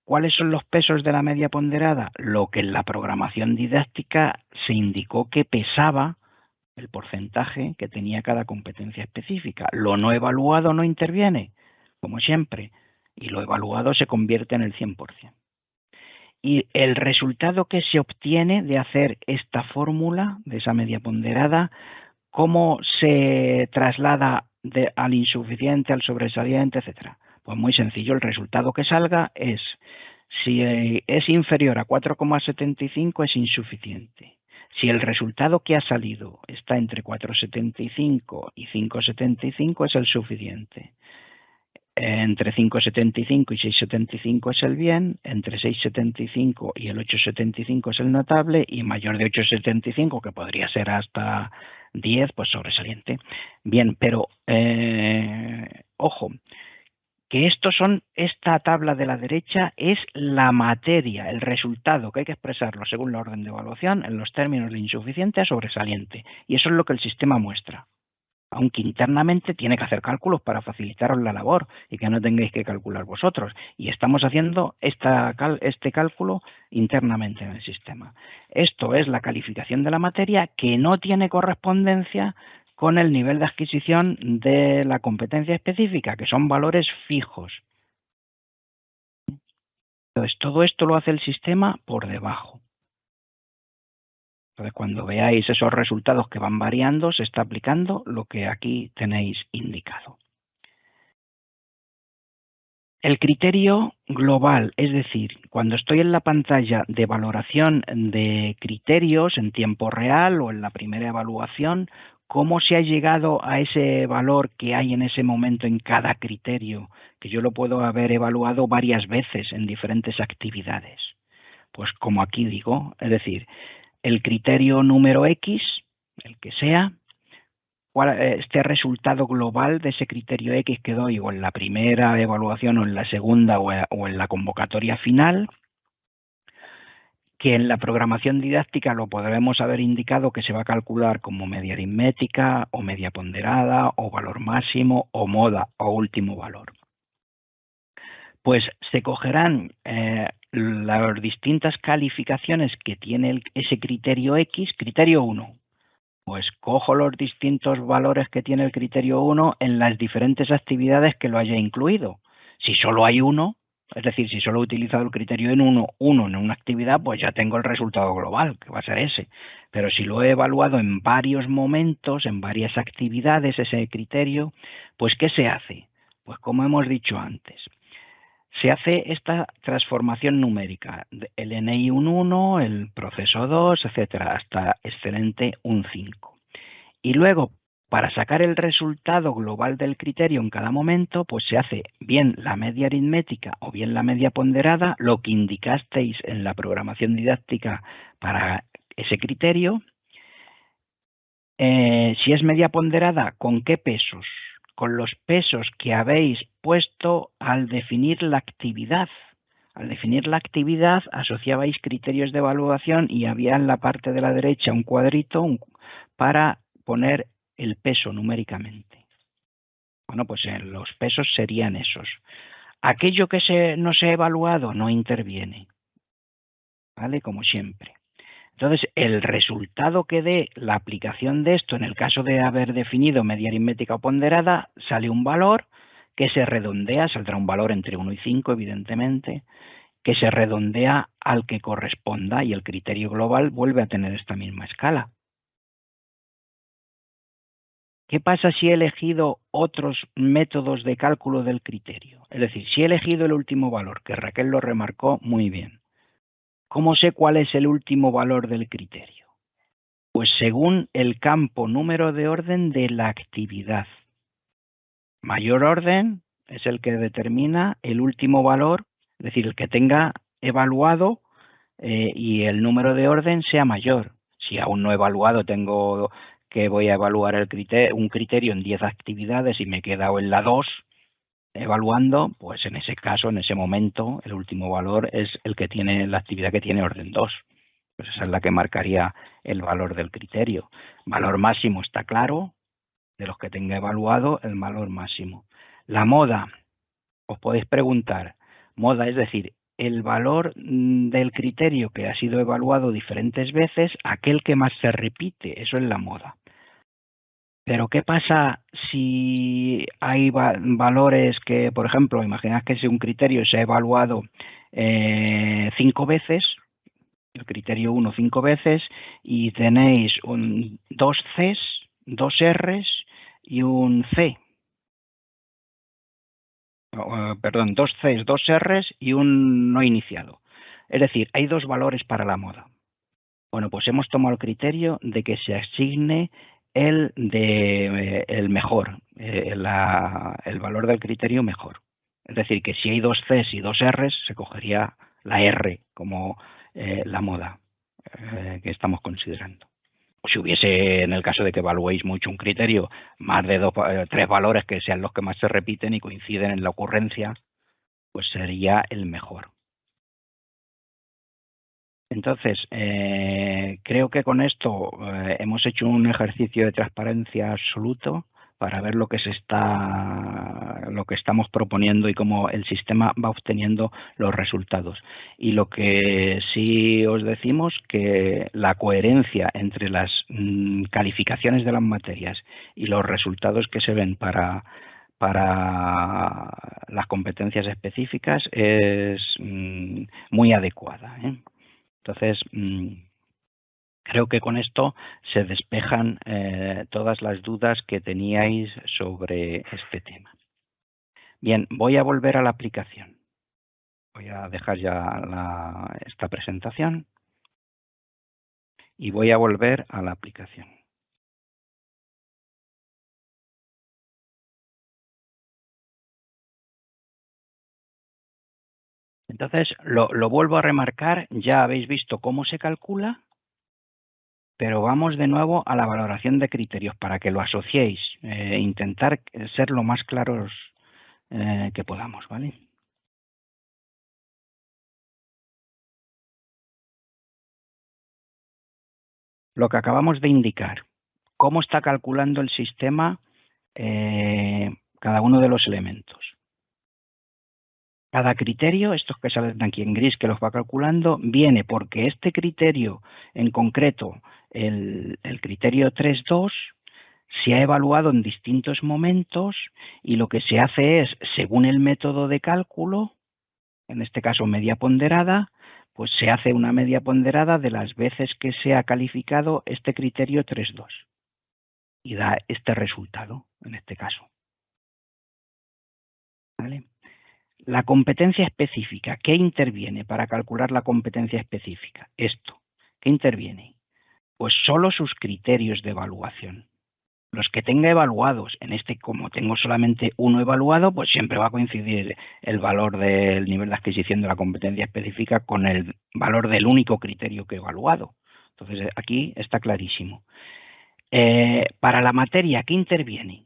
¿Cuáles son los pesos de la media ponderada? Lo que en la programación didáctica se indicó que pesaba el porcentaje que tenía cada competencia específica. Lo no evaluado no interviene, como siempre, y lo evaluado se convierte en el 100%. Y el resultado que se obtiene de hacer esta fórmula, de esa media ponderada, ¿cómo se traslada al insuficiente, al sobresaliente, etcétera? Pues muy sencillo, el resultado que salga es, si es inferior a 4,75 es insuficiente. Si el resultado que ha salido está entre 4,75 y 5,75 es el suficiente. Entre 5,75 y 6,75 es el bien, entre 6,75 y el 8,75 es el notable y mayor de 8,75, que podría ser hasta 10, pues sobresaliente. Bien, pero ojo, que esta tabla de la derecha es la materia, el resultado, que hay que expresarlo según la orden de evaluación en los términos de insuficiente a sobresaliente. Y eso es lo que el sistema muestra. Aunque internamente tiene que hacer cálculos para facilitaros la labor y que no tengáis que calcular vosotros. Y estamos haciendo este cálculo internamente en el sistema. Esto es la calificación de la materia, que no tiene correspondencia con el nivel de adquisición de la competencia específica, que son valores fijos. Entonces, todo esto lo hace el sistema por debajo. Entonces, cuando veáis esos resultados que van variando, se está aplicando lo que aquí tenéis indicado. El criterio global, es decir, cuando estoy en la pantalla de valoración de criterios en tiempo real o en la primera evaluación, ¿cómo se ha llegado a ese valor que hay en ese momento en cada criterio? Que yo lo puedo haber evaluado varias veces en diferentes actividades. Pues como aquí digo, es decir, el criterio número X, el que sea, este resultado global de ese criterio X que doy o en la primera evaluación o en la segunda o en la convocatoria final, que en la programación didáctica lo podremos haber indicado que se va a calcular como media aritmética o media ponderada o valor máximo o moda o último valor. Pues se cogerán las distintas calificaciones que tiene ese criterio X, criterio 1. Pues cojo los distintos valores que tiene el criterio 1 en las diferentes actividades que lo haya incluido. Si solo hay uno, es decir, si solo he utilizado el criterio en uno en una actividad, pues ya tengo el resultado global, que va a ser ese. Pero si lo he evaluado en varios momentos, en varias actividades, ese criterio, pues ¿qué se hace? Pues como hemos dicho antes, se hace esta transformación numérica, el NI un 1, el proceso 2, etcétera, hasta excelente un 5. Y luego, para sacar el resultado global del criterio en cada momento, pues se hace bien la media aritmética o bien la media ponderada, lo que indicasteis en la programación didáctica para ese criterio, Si es media ponderada, ¿con qué pesos? Con los pesos que habéis puesto al definir la actividad. Al definir la actividad asociabais criterios de evaluación y había en la parte de la derecha un cuadrito para poner el peso numéricamente. Bueno, pues los pesos serían esos. Aquello que no se ha evaluado no interviene, ¿vale? Como siempre. Entonces, el resultado que dé la aplicación de esto, en el caso de haber definido media aritmética o ponderada, sale un valor que se redondea, saldrá un valor entre 1 y 5, evidentemente, que se redondea al que corresponda y el criterio global vuelve a tener esta misma escala. ¿Qué pasa si he elegido otros métodos de cálculo del criterio? Es decir, si he elegido el último valor, que Raquel lo remarcó muy bien, ¿cómo sé cuál es el último valor del criterio? Pues según el campo número de orden de la actividad. Mayor orden es el que determina el último valor, es decir, el que tenga evaluado y el número de orden sea mayor. Si aún no he evaluado, tengo que voy a evaluar un criterio en 10 actividades y me he quedado en la 2 evaluando, pues en ese caso, en ese momento, el último valor es el que tiene la actividad que tiene orden 2. Pues esa es la que marcaría el valor del criterio. Valor máximo está claro, de los que tenga evaluado el valor máximo. La moda, os podéis preguntar, moda es decir, el valor del criterio que ha sido evaluado diferentes veces, aquel que más se repite, eso es la moda. Pero ¿qué pasa si hay valores que, por ejemplo, imaginad que si un criterio se ha evaluado 5 veces, el criterio 1 5 veces, y tenéis 2 Cs, 2 Rs y un C. Perdón, 2 Cs, 2 Rs y un no iniciado. Es decir, hay 2 valores para la moda. Bueno, pues hemos tomado el criterio de que se asigne el mejor, el valor del criterio mejor. Es decir, que si hay 2 Cs y 2 Rs, se cogería la R como la moda que estamos considerando. Si hubiese, en el caso de que evaluéis mucho un criterio, más de 3 valores que sean los que más se repiten y coinciden en la ocurrencia, pues sería el mejor. Entonces, creo que con esto hemos hecho un ejercicio de transparencia absoluto para ver lo que estamos proponiendo y cómo el sistema va obteniendo los resultados. Y lo que sí os decimos que la coherencia entre las calificaciones de las materias y los resultados que se ven para las competencias específicas es muy adecuada, ¿eh? Entonces, creo que con esto se despejan todas las dudas que teníais sobre este tema. Bien, voy a volver a la aplicación. Voy a dejar ya esta presentación y voy a volver a la aplicación. Entonces, lo vuelvo a remarcar, ya habéis visto cómo se calcula, pero vamos de nuevo a la valoración de criterios para que lo asociéis, intentar ser lo más claros que podamos, ¿vale? Lo que acabamos de indicar, cómo está calculando el sistema cada uno de los elementos. Cada criterio, estos que salen aquí en gris que los va calculando, viene porque este criterio en concreto, el criterio 3.2, se ha evaluado en distintos momentos y lo que se hace es, según el método de cálculo, en este caso media ponderada, pues se hace una media ponderada de las veces que se ha calificado este criterio 3.2 y da este resultado, en este caso. ¿Vale? La competencia específica, ¿qué interviene para calcular la competencia específica? Esto, ¿qué interviene? Pues solo sus criterios de evaluación. Los que tenga evaluados, en este como tengo solamente uno evaluado, pues siempre va a coincidir el valor del nivel de adquisición de la competencia específica con el valor del único criterio que he evaluado. Entonces aquí está clarísimo. Para la materia que interviene,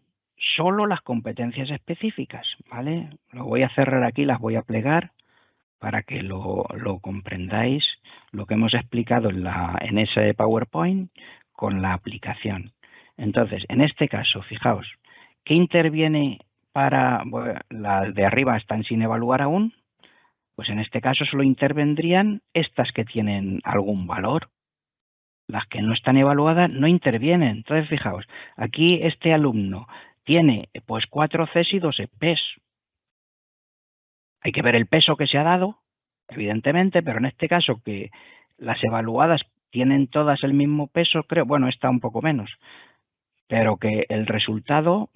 solo las competencias específicas, ¿vale? Lo voy a cerrar aquí, las voy a plegar para que lo comprendáis, lo que hemos explicado en ese PowerPoint con la aplicación. Entonces, en este caso, fijaos, ¿qué interviene para, bueno, las de arriba están sin evaluar aún? Pues en este caso solo intervendrían estas que tienen algún valor. Las que no están evaluadas no intervienen. Entonces, fijaos, aquí este alumno tiene pues 4 Cs y 2 EPs. Hay que ver el peso que se ha dado, evidentemente, pero en este caso que las evaluadas tienen todas el mismo peso, creo, bueno, esta un poco menos, pero que el resultado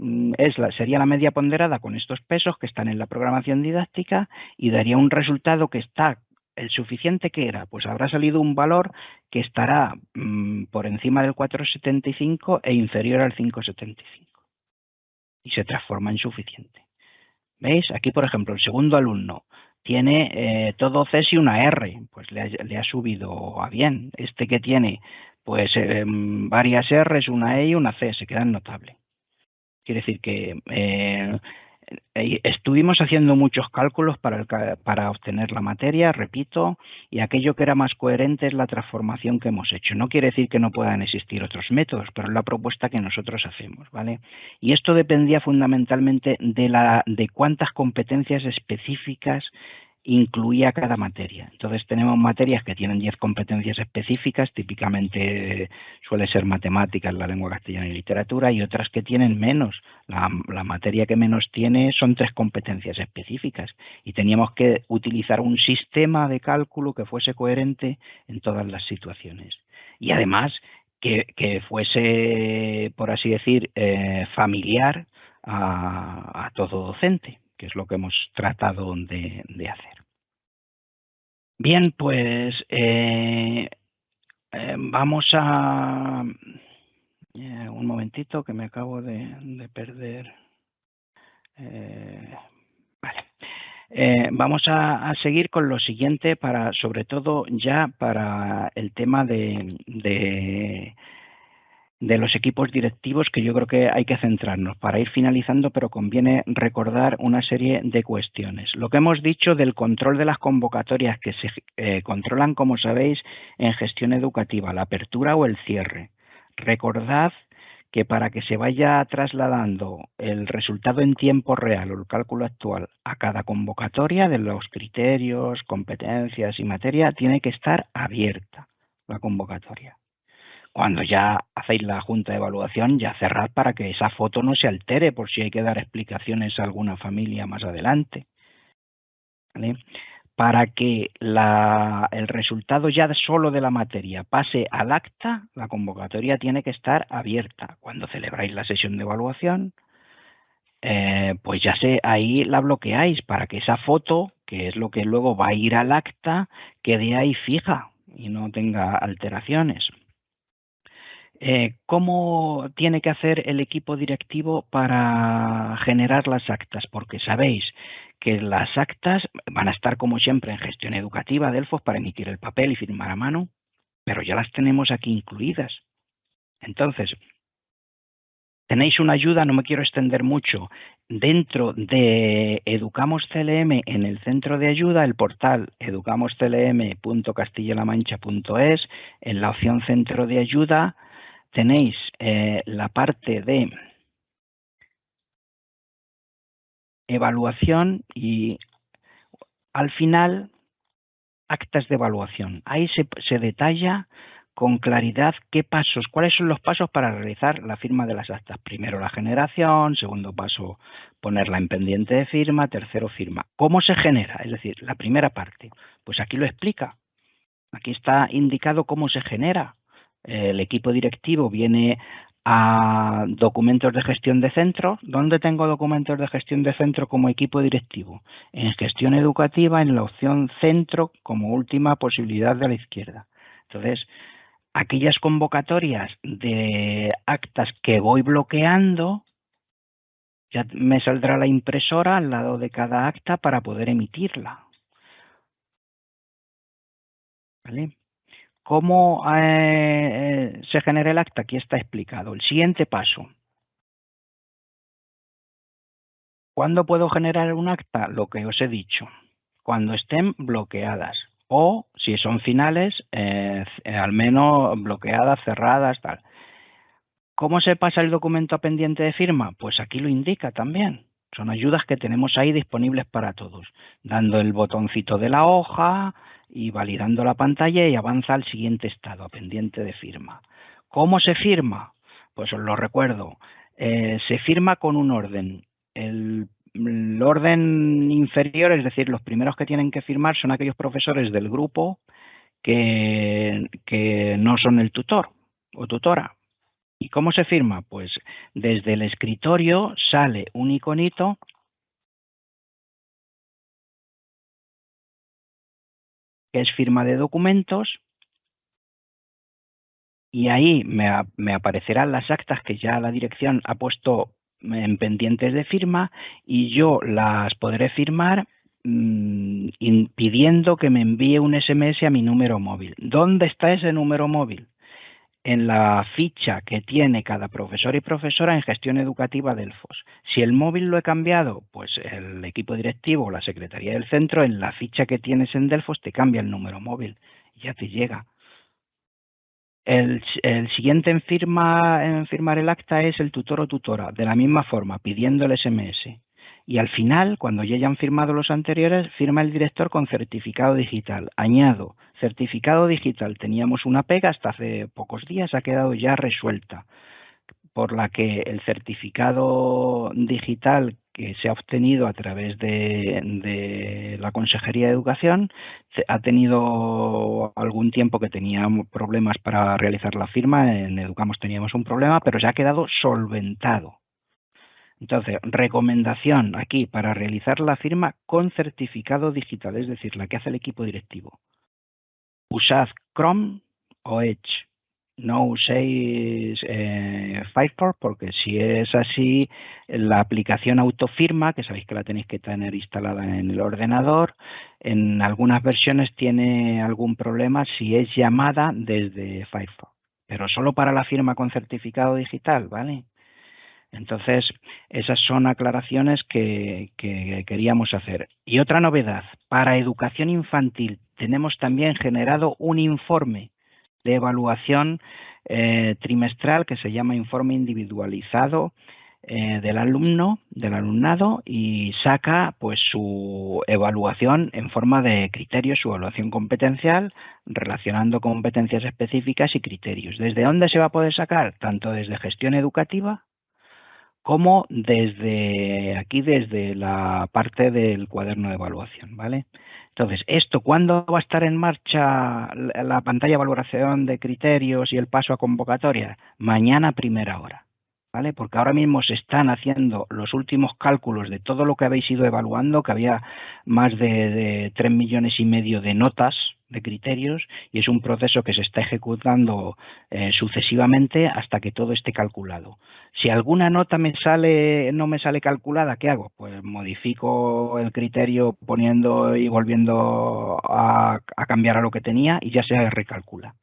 sería la media ponderada con estos pesos que están en la programación didáctica y daría un resultado que está el suficiente que era, pues habrá salido un valor que estará por encima del 4,75 e inferior al 5,75 y se transforma en suficiente. ¿Veis? Aquí, por ejemplo, el segundo alumno tiene todo Cs y una R, pues le ha subido a bien. Este que tiene pues varias Rs, una E y una C, se quedan notable. Quiere decir que estuvimos haciendo muchos cálculos para obtener la materia, repito, y aquello que era más coherente es la transformación que hemos hecho. No quiere decir que no puedan existir otros métodos, pero es la propuesta que nosotros hacemos, ¿vale? Y esto dependía fundamentalmente de cuántas competencias específicas incluía cada materia. Entonces tenemos materias que tienen 10 competencias específicas, típicamente suele ser matemáticas, la lengua castellana y literatura, y otras que tienen menos. La materia que menos tiene son 3 competencias específicas y teníamos que utilizar un sistema de cálculo que fuese coherente en todas las situaciones. Y además que fuese, por así decir, familiar a todo docente, que es lo que hemos tratado de hacer. Bien, pues vamos a... un momentito que me acabo de perder. Vale. Vamos a seguir con lo siguiente, sobre todo ya para el tema de los equipos directivos, que yo creo que hay que centrarnos para ir finalizando, pero conviene recordar una serie de cuestiones. Lo que hemos dicho del control de las convocatorias que se controlan, como sabéis, en gestión educativa, la apertura o el cierre. Recordad que para que se vaya trasladando el resultado en tiempo real o el cálculo actual a cada convocatoria de los criterios, competencias y materia, tiene que estar abierta la convocatoria. Cuando ya hacéis la junta de evaluación, ya cerrad para que esa foto no se altere por si hay que dar explicaciones a alguna familia más adelante, ¿vale? Para que el resultado ya solo de la materia pase al acta, la convocatoria tiene que estar abierta. Cuando celebráis la sesión de evaluación, pues ya ahí la bloqueáis para que esa foto, que es lo que luego va a ir al acta, quede ahí fija y no tenga alteraciones. ¿Cómo tiene que hacer el equipo directivo para generar las actas? Porque sabéis que las actas van a estar como siempre en gestión educativa de Delfos para emitir el papel y firmar a mano, pero ya las tenemos aquí incluidas. Entonces, tenéis una ayuda, no me quiero extender mucho, dentro de Educamos CLM en el centro de ayuda, el portal educamosclm.castillalamancha.es, en la opción centro de ayuda, tenéis la parte de evaluación y al final actas de evaluación. Ahí se detalla con claridad cuáles son los pasos para realizar la firma de las actas. Primero la generación, segundo paso ponerla en pendiente de firma, tercero firma. ¿Cómo se genera? Es decir, la primera parte. Pues aquí lo explica. Aquí está indicado cómo se genera. El equipo directivo viene a documentos de gestión de centro. ¿Dónde tengo documentos de gestión de centro como equipo directivo? En gestión educativa, en la opción centro como última posibilidad de la izquierda. Entonces, aquellas convocatorias de actas que voy bloqueando, ya me saldrá la impresora al lado de cada acta para poder emitirla. ¿Vale? ¿Cómo se genera el acta? Aquí está explicado. El siguiente paso. ¿Cuándo puedo generar un acta? Lo que os he dicho. Cuando estén bloqueadas. O, si son finales, al menos bloqueadas, cerradas, tal. ¿Cómo se pasa el documento a pendiente de firma? Pues aquí lo indica también. Son ayudas que tenemos ahí disponibles para todos. Dando el botoncito de la hoja y validando la pantalla y avanza al siguiente estado, a pendiente de firma. ¿Cómo se firma? Pues os lo recuerdo. Se firma con un orden. El orden inferior, es decir, los primeros que tienen que firmar son aquellos profesores del grupo que no son el tutor o tutora. ¿Y cómo se firma? Pues desde el escritorio sale un iconito que es firma de documentos y ahí me aparecerán las actas que ya la dirección ha puesto en pendientes de firma y yo las podré firmar pidiendo que me envíe un SMS a mi número móvil. ¿Dónde está ese número móvil? En la ficha que tiene cada profesor y profesora en gestión educativa del FOS. Si el móvil lo he cambiado, pues el equipo directivo o la secretaría del centro, en la ficha que tienes en Delfos te cambia el número móvil y ya te llega. El siguiente en firmar el acta es el tutor o tutora, de la misma forma, pidiendo el SMS. Y al final, cuando ya hayan firmado los anteriores, firma el director con certificado digital. Añado, certificado digital. Teníamos una pega hasta hace pocos días, ha quedado ya resuelta, por la que el certificado digital que se ha obtenido a través de la Consejería de Educación ha tenido algún tiempo que teníamos problemas para realizar la firma. En Educamos teníamos un problema, pero se ha quedado solventado. Entonces, recomendación aquí para realizar la firma con certificado digital, es decir, la que hace el equipo directivo. Usad Chrome o Edge. No uséis Firefox porque si es así, la aplicación autofirma, que sabéis que la tenéis que tener instalada en el ordenador, en algunas versiones tiene algún problema si es llamada desde Firefox, pero solo para la firma con certificado digital, ¿vale? Entonces, esas son aclaraciones que queríamos hacer. Y otra novedad, para educación infantil tenemos también generado un informe de evaluación trimestral que se llama informe individualizado del alumnado y saca pues su evaluación en forma de criterios, su evaluación competencial, relacionando competencias específicas y criterios. ¿Desde dónde se va a poder sacar? Tanto desde gestión educativa como desde la parte del cuaderno de evaluación, ¿vale? Entonces, ¿cuándo va a estar en marcha la pantalla de valoración de criterios y el paso a convocatoria? Mañana a primera hora, ¿vale? Porque ahora mismo se están haciendo los últimos cálculos de todo lo que habéis ido evaluando, que había más de 3,5 millones de notas de criterios y es un proceso que se está ejecutando sucesivamente hasta que todo esté calculado. Si alguna nota no me sale calculada, ¿qué hago? Pues modifico el criterio poniendo y volviendo a cambiar a lo que tenía y ya se recalcula,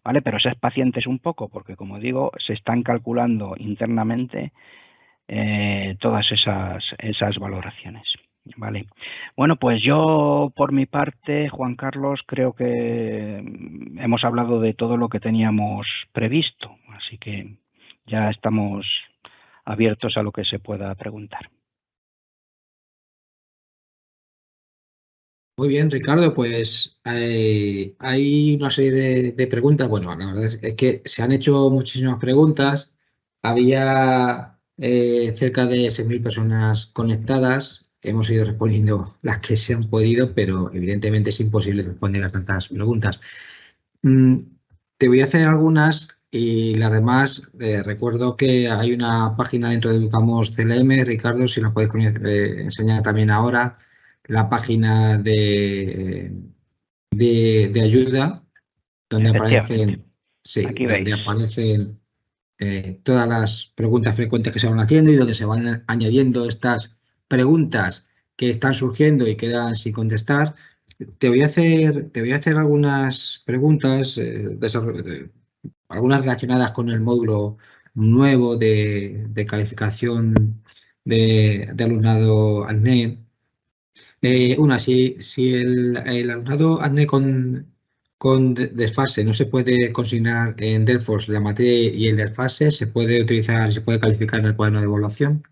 ¿vale? Pero sed pacientes un poco porque, como digo, se están calculando internamente todas esas valoraciones. Vale. Bueno, pues yo por mi parte, Juan Carlos, creo que hemos hablado de todo lo que teníamos previsto, así que ya estamos abiertos a lo que se pueda preguntar. Muy bien, Ricardo, pues hay una serie de preguntas. Bueno, la verdad es que se han hecho muchísimas preguntas. Había cerca de 6.000 personas conectadas. Hemos ido respondiendo las que se han podido, pero evidentemente es imposible responder a tantas preguntas. Te voy a hacer algunas y las demás. Recuerdo que hay una página dentro de Educamos CLM, Ricardo, si la puedes enseñar también ahora, la página de ayuda, donde aparecen, todas las preguntas frecuentes que se van haciendo y donde se van añadiendo estas preguntas que están surgiendo y quedan sin contestar. Te voy a hacer algunas preguntas, algunas relacionadas con el módulo nuevo de calificación de alumnado ACNE. Si el alumnado ACNE con desfase no se puede consignar en Delfos la materia y el desfase, ¿se puede utilizar, se puede calificar en el cuaderno de evaluación?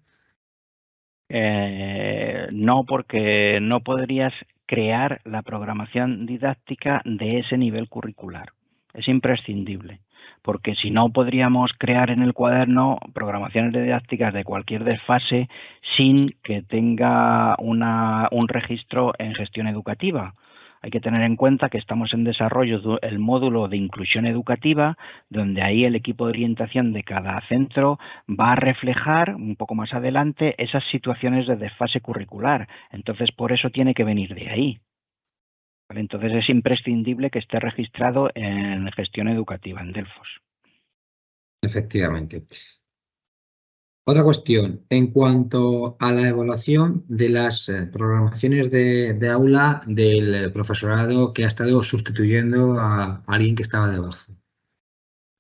No, porque no podrías crear la programación didáctica de ese nivel curricular. Es imprescindible, porque si no podríamos crear en el cuaderno programaciones didácticas de cualquier desfase sin que tenga un registro en gestión educativa. Hay que tener en cuenta que estamos en desarrollo del módulo de inclusión educativa, donde ahí el equipo de orientación de cada centro va a reflejar un poco más adelante esas situaciones de desfase curricular. Entonces, por eso tiene que venir de ahí. ¿Vale? Entonces, es imprescindible que esté registrado en gestión educativa, en Delfos. Efectivamente. Otra cuestión, en cuanto a la evaluación de las programaciones de aula del profesorado que ha estado sustituyendo a alguien que estaba debajo.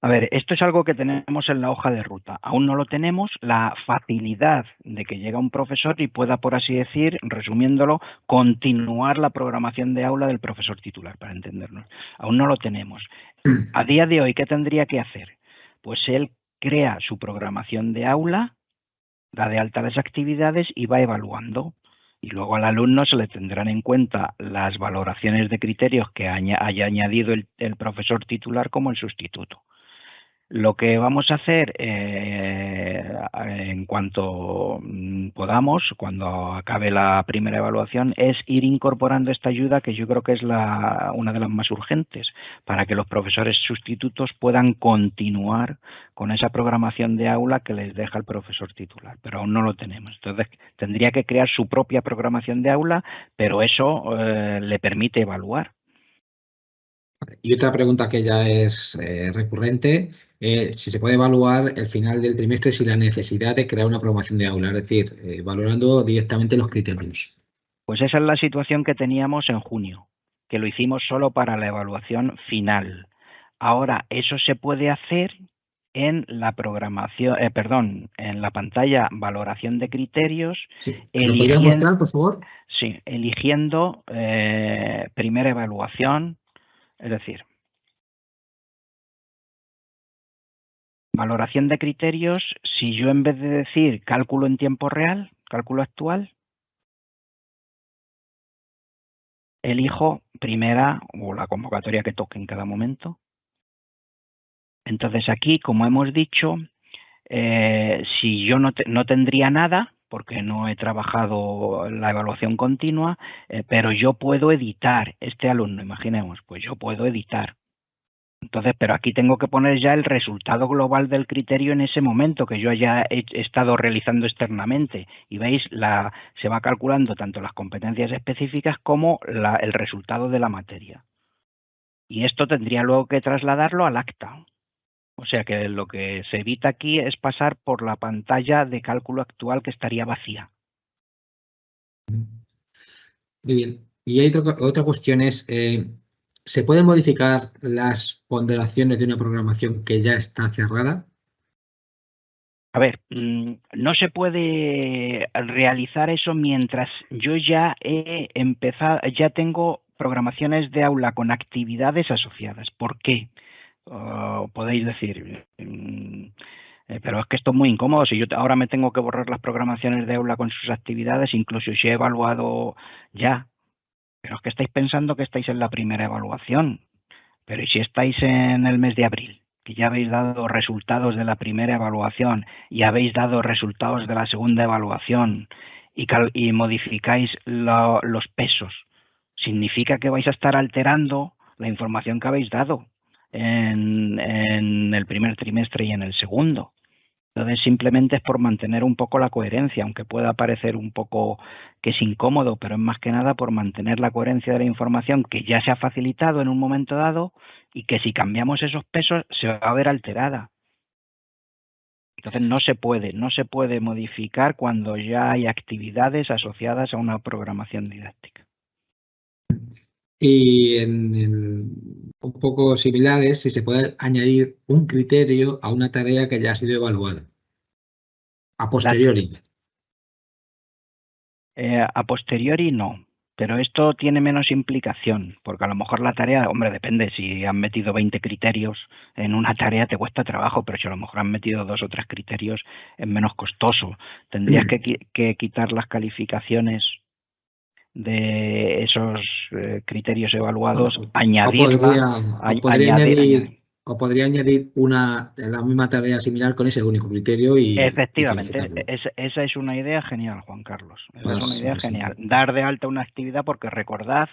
A ver, esto es algo que tenemos en la hoja de ruta. Aún no lo tenemos, la facilidad de que llega un profesor y pueda, por así decir, resumiéndolo, continuar la programación de aula del profesor titular, para entendernos. Aún no lo tenemos. A día de hoy, ¿qué tendría que hacer? Pues él crea su programación de aula, da de alta las actividades y va evaluando. Y luego al alumno se le tendrán en cuenta las valoraciones de criterios que haya añadido el profesor titular como el sustituto. Lo que vamos a hacer en cuanto podamos, cuando acabe la primera evaluación, es ir incorporando esta ayuda, que yo creo que es una de las más urgentes, para que los profesores sustitutos puedan continuar con esa programación de aula que les deja el profesor titular, pero aún no lo tenemos. Entonces, tendría que crear su propia programación de aula, pero eso le permite evaluar. Y otra pregunta que ya es recurrente, si se puede evaluar el final del trimestre sin la necesidad de crear una programación de aula, es decir, valorando directamente los criterios. Pues esa es la situación que teníamos en junio, que lo hicimos solo para la evaluación final. Ahora, eso se puede hacer en la programación, en la pantalla valoración de criterios, Sí. ¿Lo podrías mostrar, por favor? Sí, eligiendo primera evaluación, es decir, valoración de criterios, si yo en vez de decir cálculo en tiempo real, cálculo actual, elijo primera o la convocatoria que toque en cada momento. Entonces aquí, como hemos dicho, si yo no tendría nada, porque no he trabajado la evaluación continua, pero yo puedo editar este alumno, imaginemos, pues yo puedo editar. Entonces, pero aquí tengo que poner ya el resultado global del criterio en ese momento que yo haya estado realizando externamente. Y veis, se va calculando tanto las competencias específicas como el resultado de la materia. Y esto tendría luego que trasladarlo al acta. O sea que lo que se evita aquí es pasar por la pantalla de cálculo actual, que estaría vacía. Muy bien. Y hay otra cuestión es, ¿se pueden modificar las ponderaciones de una programación que ya está cerrada? A ver, no se puede realizar eso mientras yo ya he empezado, ya tengo programaciones de aula con actividades asociadas. ¿Por qué? Podéis decir, pero es que esto es muy incómodo. Si yo ahora me tengo que borrar las programaciones de aula con sus actividades, incluso si he evaluado ya. Pero es que estáis pensando que estáis en la primera evaluación. Pero ¿y si estáis en el mes de abril, que ya habéis dado resultados de la primera evaluación y habéis dado resultados de la segunda evaluación y modificáis los pesos? Significa que vais a estar alterando la información que habéis dado en el primer trimestre y en el segundo. Entonces, simplemente es por mantener un poco la coherencia, aunque pueda parecer un poco que es incómodo, pero es más que nada por mantener la coherencia de la información que ya se ha facilitado en un momento dado y que si cambiamos esos pesos se va a ver alterada. Entonces, no se puede modificar cuando ya hay actividades asociadas a una programación didáctica. Y un poco similares, si se puede añadir un criterio a una tarea que ya ha sido evaluada, a posteriori. A posteriori no, pero esto tiene menos implicación, porque a lo mejor la tarea, hombre, depende, si han metido 20 criterios en una tarea te cuesta trabajo, pero si a lo mejor han metido 2 o 3 criterios es menos costoso. Tendrías que quitar las calificaciones de esos criterios evaluados, O podría añadir la misma tarea similar con ese único criterio y efectivamente, esa es una idea genial, Juan Carlos. Esa es una idea genial. Dar de alta una actividad, porque recordad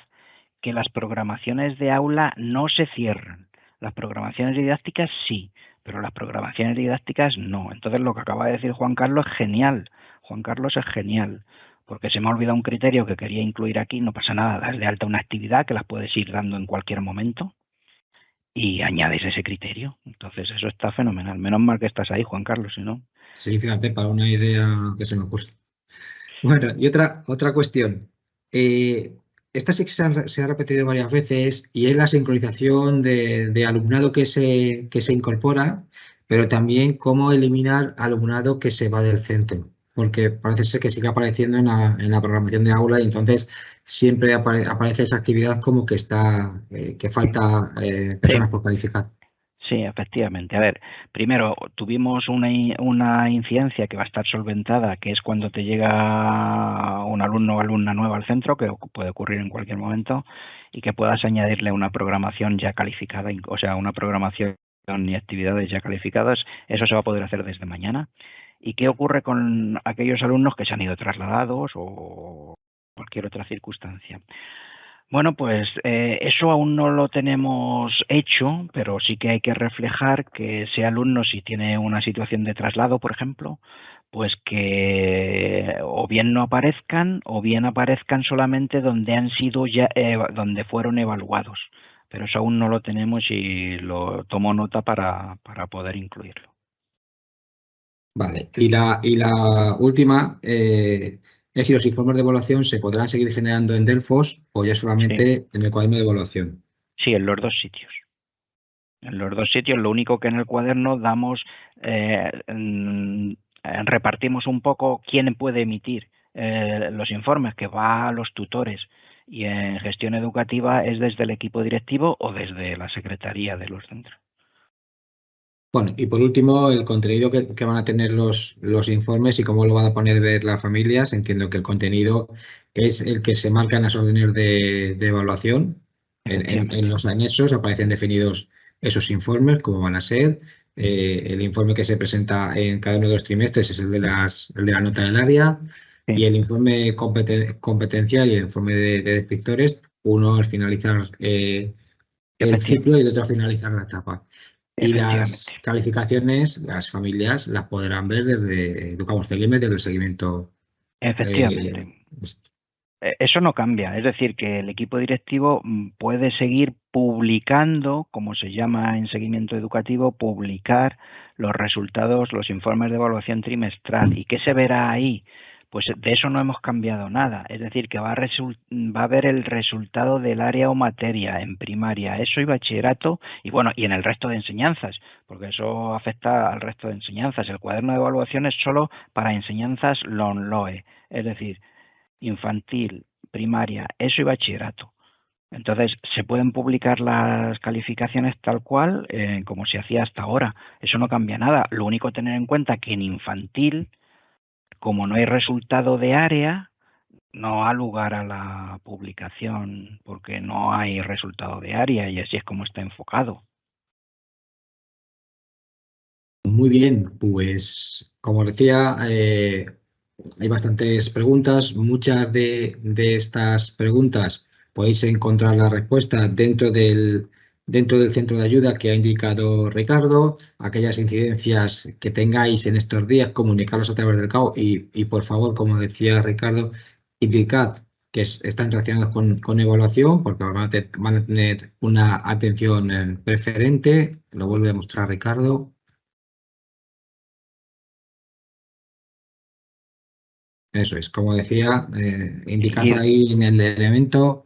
que las programaciones de aula no se cierran. Las programaciones didácticas sí, pero las programaciones didácticas no. Entonces lo que acaba de decir Juan Carlos es genial. Juan Carlos es genial, porque se me ha olvidado un criterio que quería incluir aquí, no pasa nada, dar de alta una actividad que las puedes ir dando en cualquier momento y añades ese criterio. Entonces eso está fenomenal. Menos mal que estás ahí, Juan Carlos, si no. Sí, fíjate, para una idea que se me ocurre. Bueno, y otra cuestión. Esta sí que se ha repetido varias veces y es la sincronización de alumnado que se incorpora, pero también cómo eliminar alumnado que se va del centro, porque parece ser que sigue apareciendo en la programación de aula y entonces siempre aparece esa actividad como que que falta personas por calificar. Sí, efectivamente. A ver, primero tuvimos una incidencia que va a estar solventada, que es cuando te llega un alumno o alumna nueva al centro, que puede ocurrir en cualquier momento, y que puedas añadirle una programación ya calificada, o sea, una programación y actividades ya calificadas. Eso se va a poder hacer desde mañana. ¿Y qué ocurre con aquellos alumnos que se han ido trasladados o cualquier otra circunstancia? Bueno, pues eso aún no lo tenemos hecho, pero sí que hay que reflejar que ese alumno, si tiene una situación de traslado, por ejemplo, pues que o bien no aparezcan o bien aparezcan solamente donde han sido ya, donde fueron evaluados. Pero eso aún no lo tenemos y lo tomo nota para poder incluirlo. Vale, y la última es si los informes de evaluación se podrán seguir generando en Delfos o ya solamente en el cuaderno de evaluación. Sí, en los 2 sitios. En los 2 sitios, lo único que en el cuaderno damos, repartimos un poco quién puede emitir los informes, que va a los tutores, y en gestión educativa es desde el equipo directivo o desde la secretaría de los centros. Bueno, y por último, el contenido que van a tener los informes y cómo lo van a poner ver las familias. Entiendo que el contenido es el que se marca en las órdenes de evaluación. En los anexos aparecen definidos esos informes, cómo van a ser. El informe que se presenta en cada uno de los trimestres es el de la nota del área. Sí. Y el informe competencial y el informe de descriptores, uno al finalizar el ciclo y el otro al finalizar la etapa. Y las calificaciones, las familias las podrán ver desde Educamos CLM, desde el seguimiento. Efectivamente. Eso no cambia, es decir, que el equipo directivo puede seguir publicando, como se llama en seguimiento educativo, publicar los resultados, los informes de evaluación trimestral. ¿Y qué se verá ahí? Pues de eso no hemos cambiado nada, es decir, que va a haber el resultado del área o materia en primaria, eso y bachillerato, y bueno, y en el resto de enseñanzas, porque eso afecta al resto de enseñanzas. El cuaderno de evaluación es solo para enseñanzas LONLOE, es decir, infantil, primaria, eso y bachillerato. Entonces, se pueden publicar las calificaciones tal cual, como se hacía hasta ahora. Eso no cambia nada. Lo único a tener en cuenta que en infantil, como no hay resultado de área, no ha lugar a la publicación porque no hay resultado de área y así es como está enfocado. Muy bien, pues como decía, hay bastantes preguntas. Muchas de estas preguntas podéis encontrar la respuesta dentro del centro de ayuda que ha indicado Ricardo. Aquellas incidencias que tengáis en estos días, comunicarlos a través del CAO y por favor, como decía Ricardo, indicad que están relacionados con evaluación porque van a tener una atención preferente. Lo vuelve a mostrar Ricardo. Eso es, como decía, indicad ahí en el elemento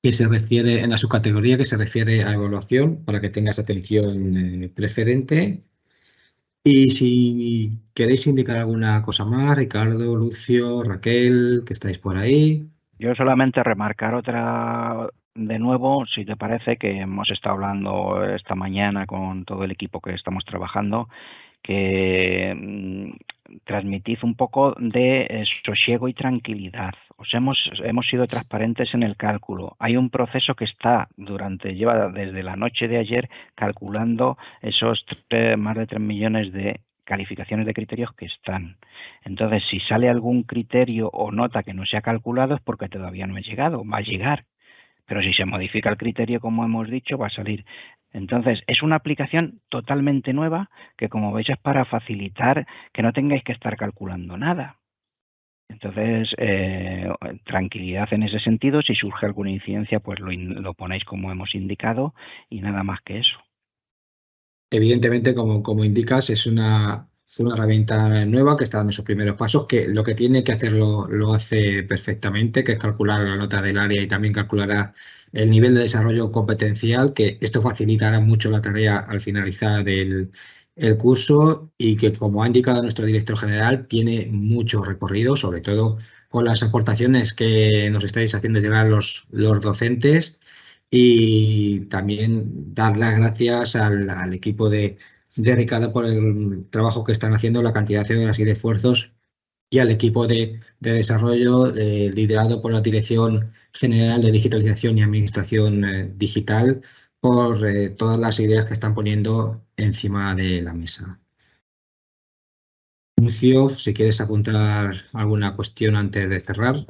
que se refiere, en la subcategoría que se refiere a evaluación, para que tengas atención preferente. Y si queréis indicar alguna cosa más, Ricardo, Lucio, Raquel, que estáis por ahí. Yo solamente remarcar otra, de nuevo, si te parece, que hemos estado hablando esta mañana con todo el equipo que estamos trabajando, que transmitid un poco de sosiego y tranquilidad. Hemos sido transparentes en el cálculo. Hay un proceso que lleva desde la noche de ayer calculando esos más de 3 millones de calificaciones de criterios que están. Entonces, si sale algún criterio o nota que no se ha calculado es porque todavía no ha llegado, va a llegar. Pero si se modifica el criterio, como hemos dicho, va a salir. Entonces, es una aplicación totalmente nueva que, como veis, es para facilitar que no tengáis que estar calculando nada. Entonces, tranquilidad en ese sentido. Si surge alguna incidencia, pues lo ponéis como hemos indicado y nada más que eso. Evidentemente, como indicas, es una herramienta nueva que está dando sus primeros pasos, que lo que tiene que hacer lo hace perfectamente, que es calcular la nota del área y también calculará el nivel de desarrollo competencial, que esto facilitará mucho la tarea al finalizar el curso y que, como ha indicado nuestro director general, tiene mucho recorrido, sobre todo con las aportaciones que nos estáis haciendo llegar los docentes. Y también dar las gracias al equipo de Ricardo por el trabajo que están haciendo, la cantidad de horas y de esfuerzos, y al equipo de desarrollo liderado por la Dirección General de Digitalización y Administración Digital por todas las ideas que están poniendo encima de la mesa. Lucio, si quieres apuntar alguna cuestión antes de cerrar.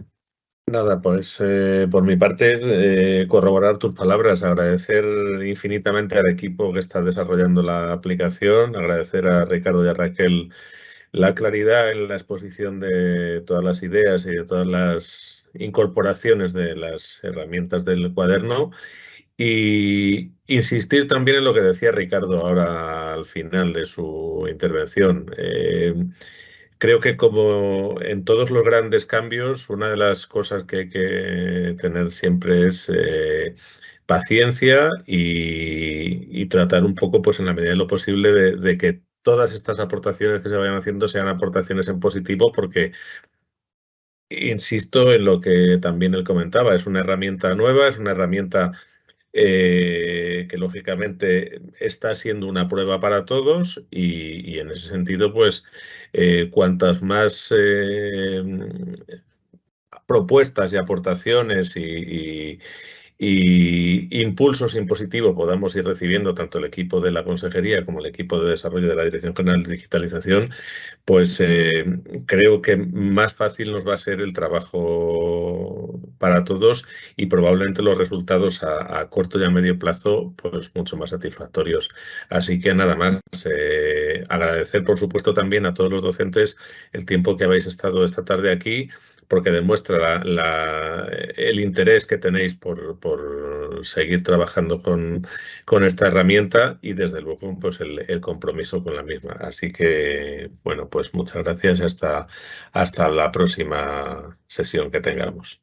Nada, pues por mi parte, corroborar tus palabras, agradecer infinitamente al equipo que está desarrollando la aplicación, agradecer a Ricardo y a Raquel la claridad en la exposición de todas las ideas y de todas las incorporaciones de las herramientas del cuaderno y insistir también en lo que decía Ricardo ahora al final de su intervención. Creo que como en todos los grandes cambios, una de las cosas que hay que tener siempre es paciencia y tratar un poco, pues en la medida de lo posible, de que todas estas aportaciones que se vayan haciendo sean aportaciones en positivo, porque insisto en lo que también él comentaba, es una herramienta nueva, es una herramienta que lógicamente está siendo una prueba para todos y en ese sentido, pues cuantas más propuestas y aportaciones y impulsos impositivos podamos ir recibiendo tanto el equipo de la Consejería como el equipo de desarrollo de la Dirección General de Digitalización, pues creo que más fácil nos va a ser el trabajo para todos y probablemente los resultados a corto y a medio plazo pues mucho más satisfactorios. Así que nada más, agradecer por supuesto también a todos los docentes el tiempo que habéis estado esta tarde aquí, porque demuestra el interés que tenéis por seguir trabajando con esta herramienta y desde luego pues el compromiso con la misma. Así que, bueno, pues muchas gracias y hasta la próxima sesión que tengamos.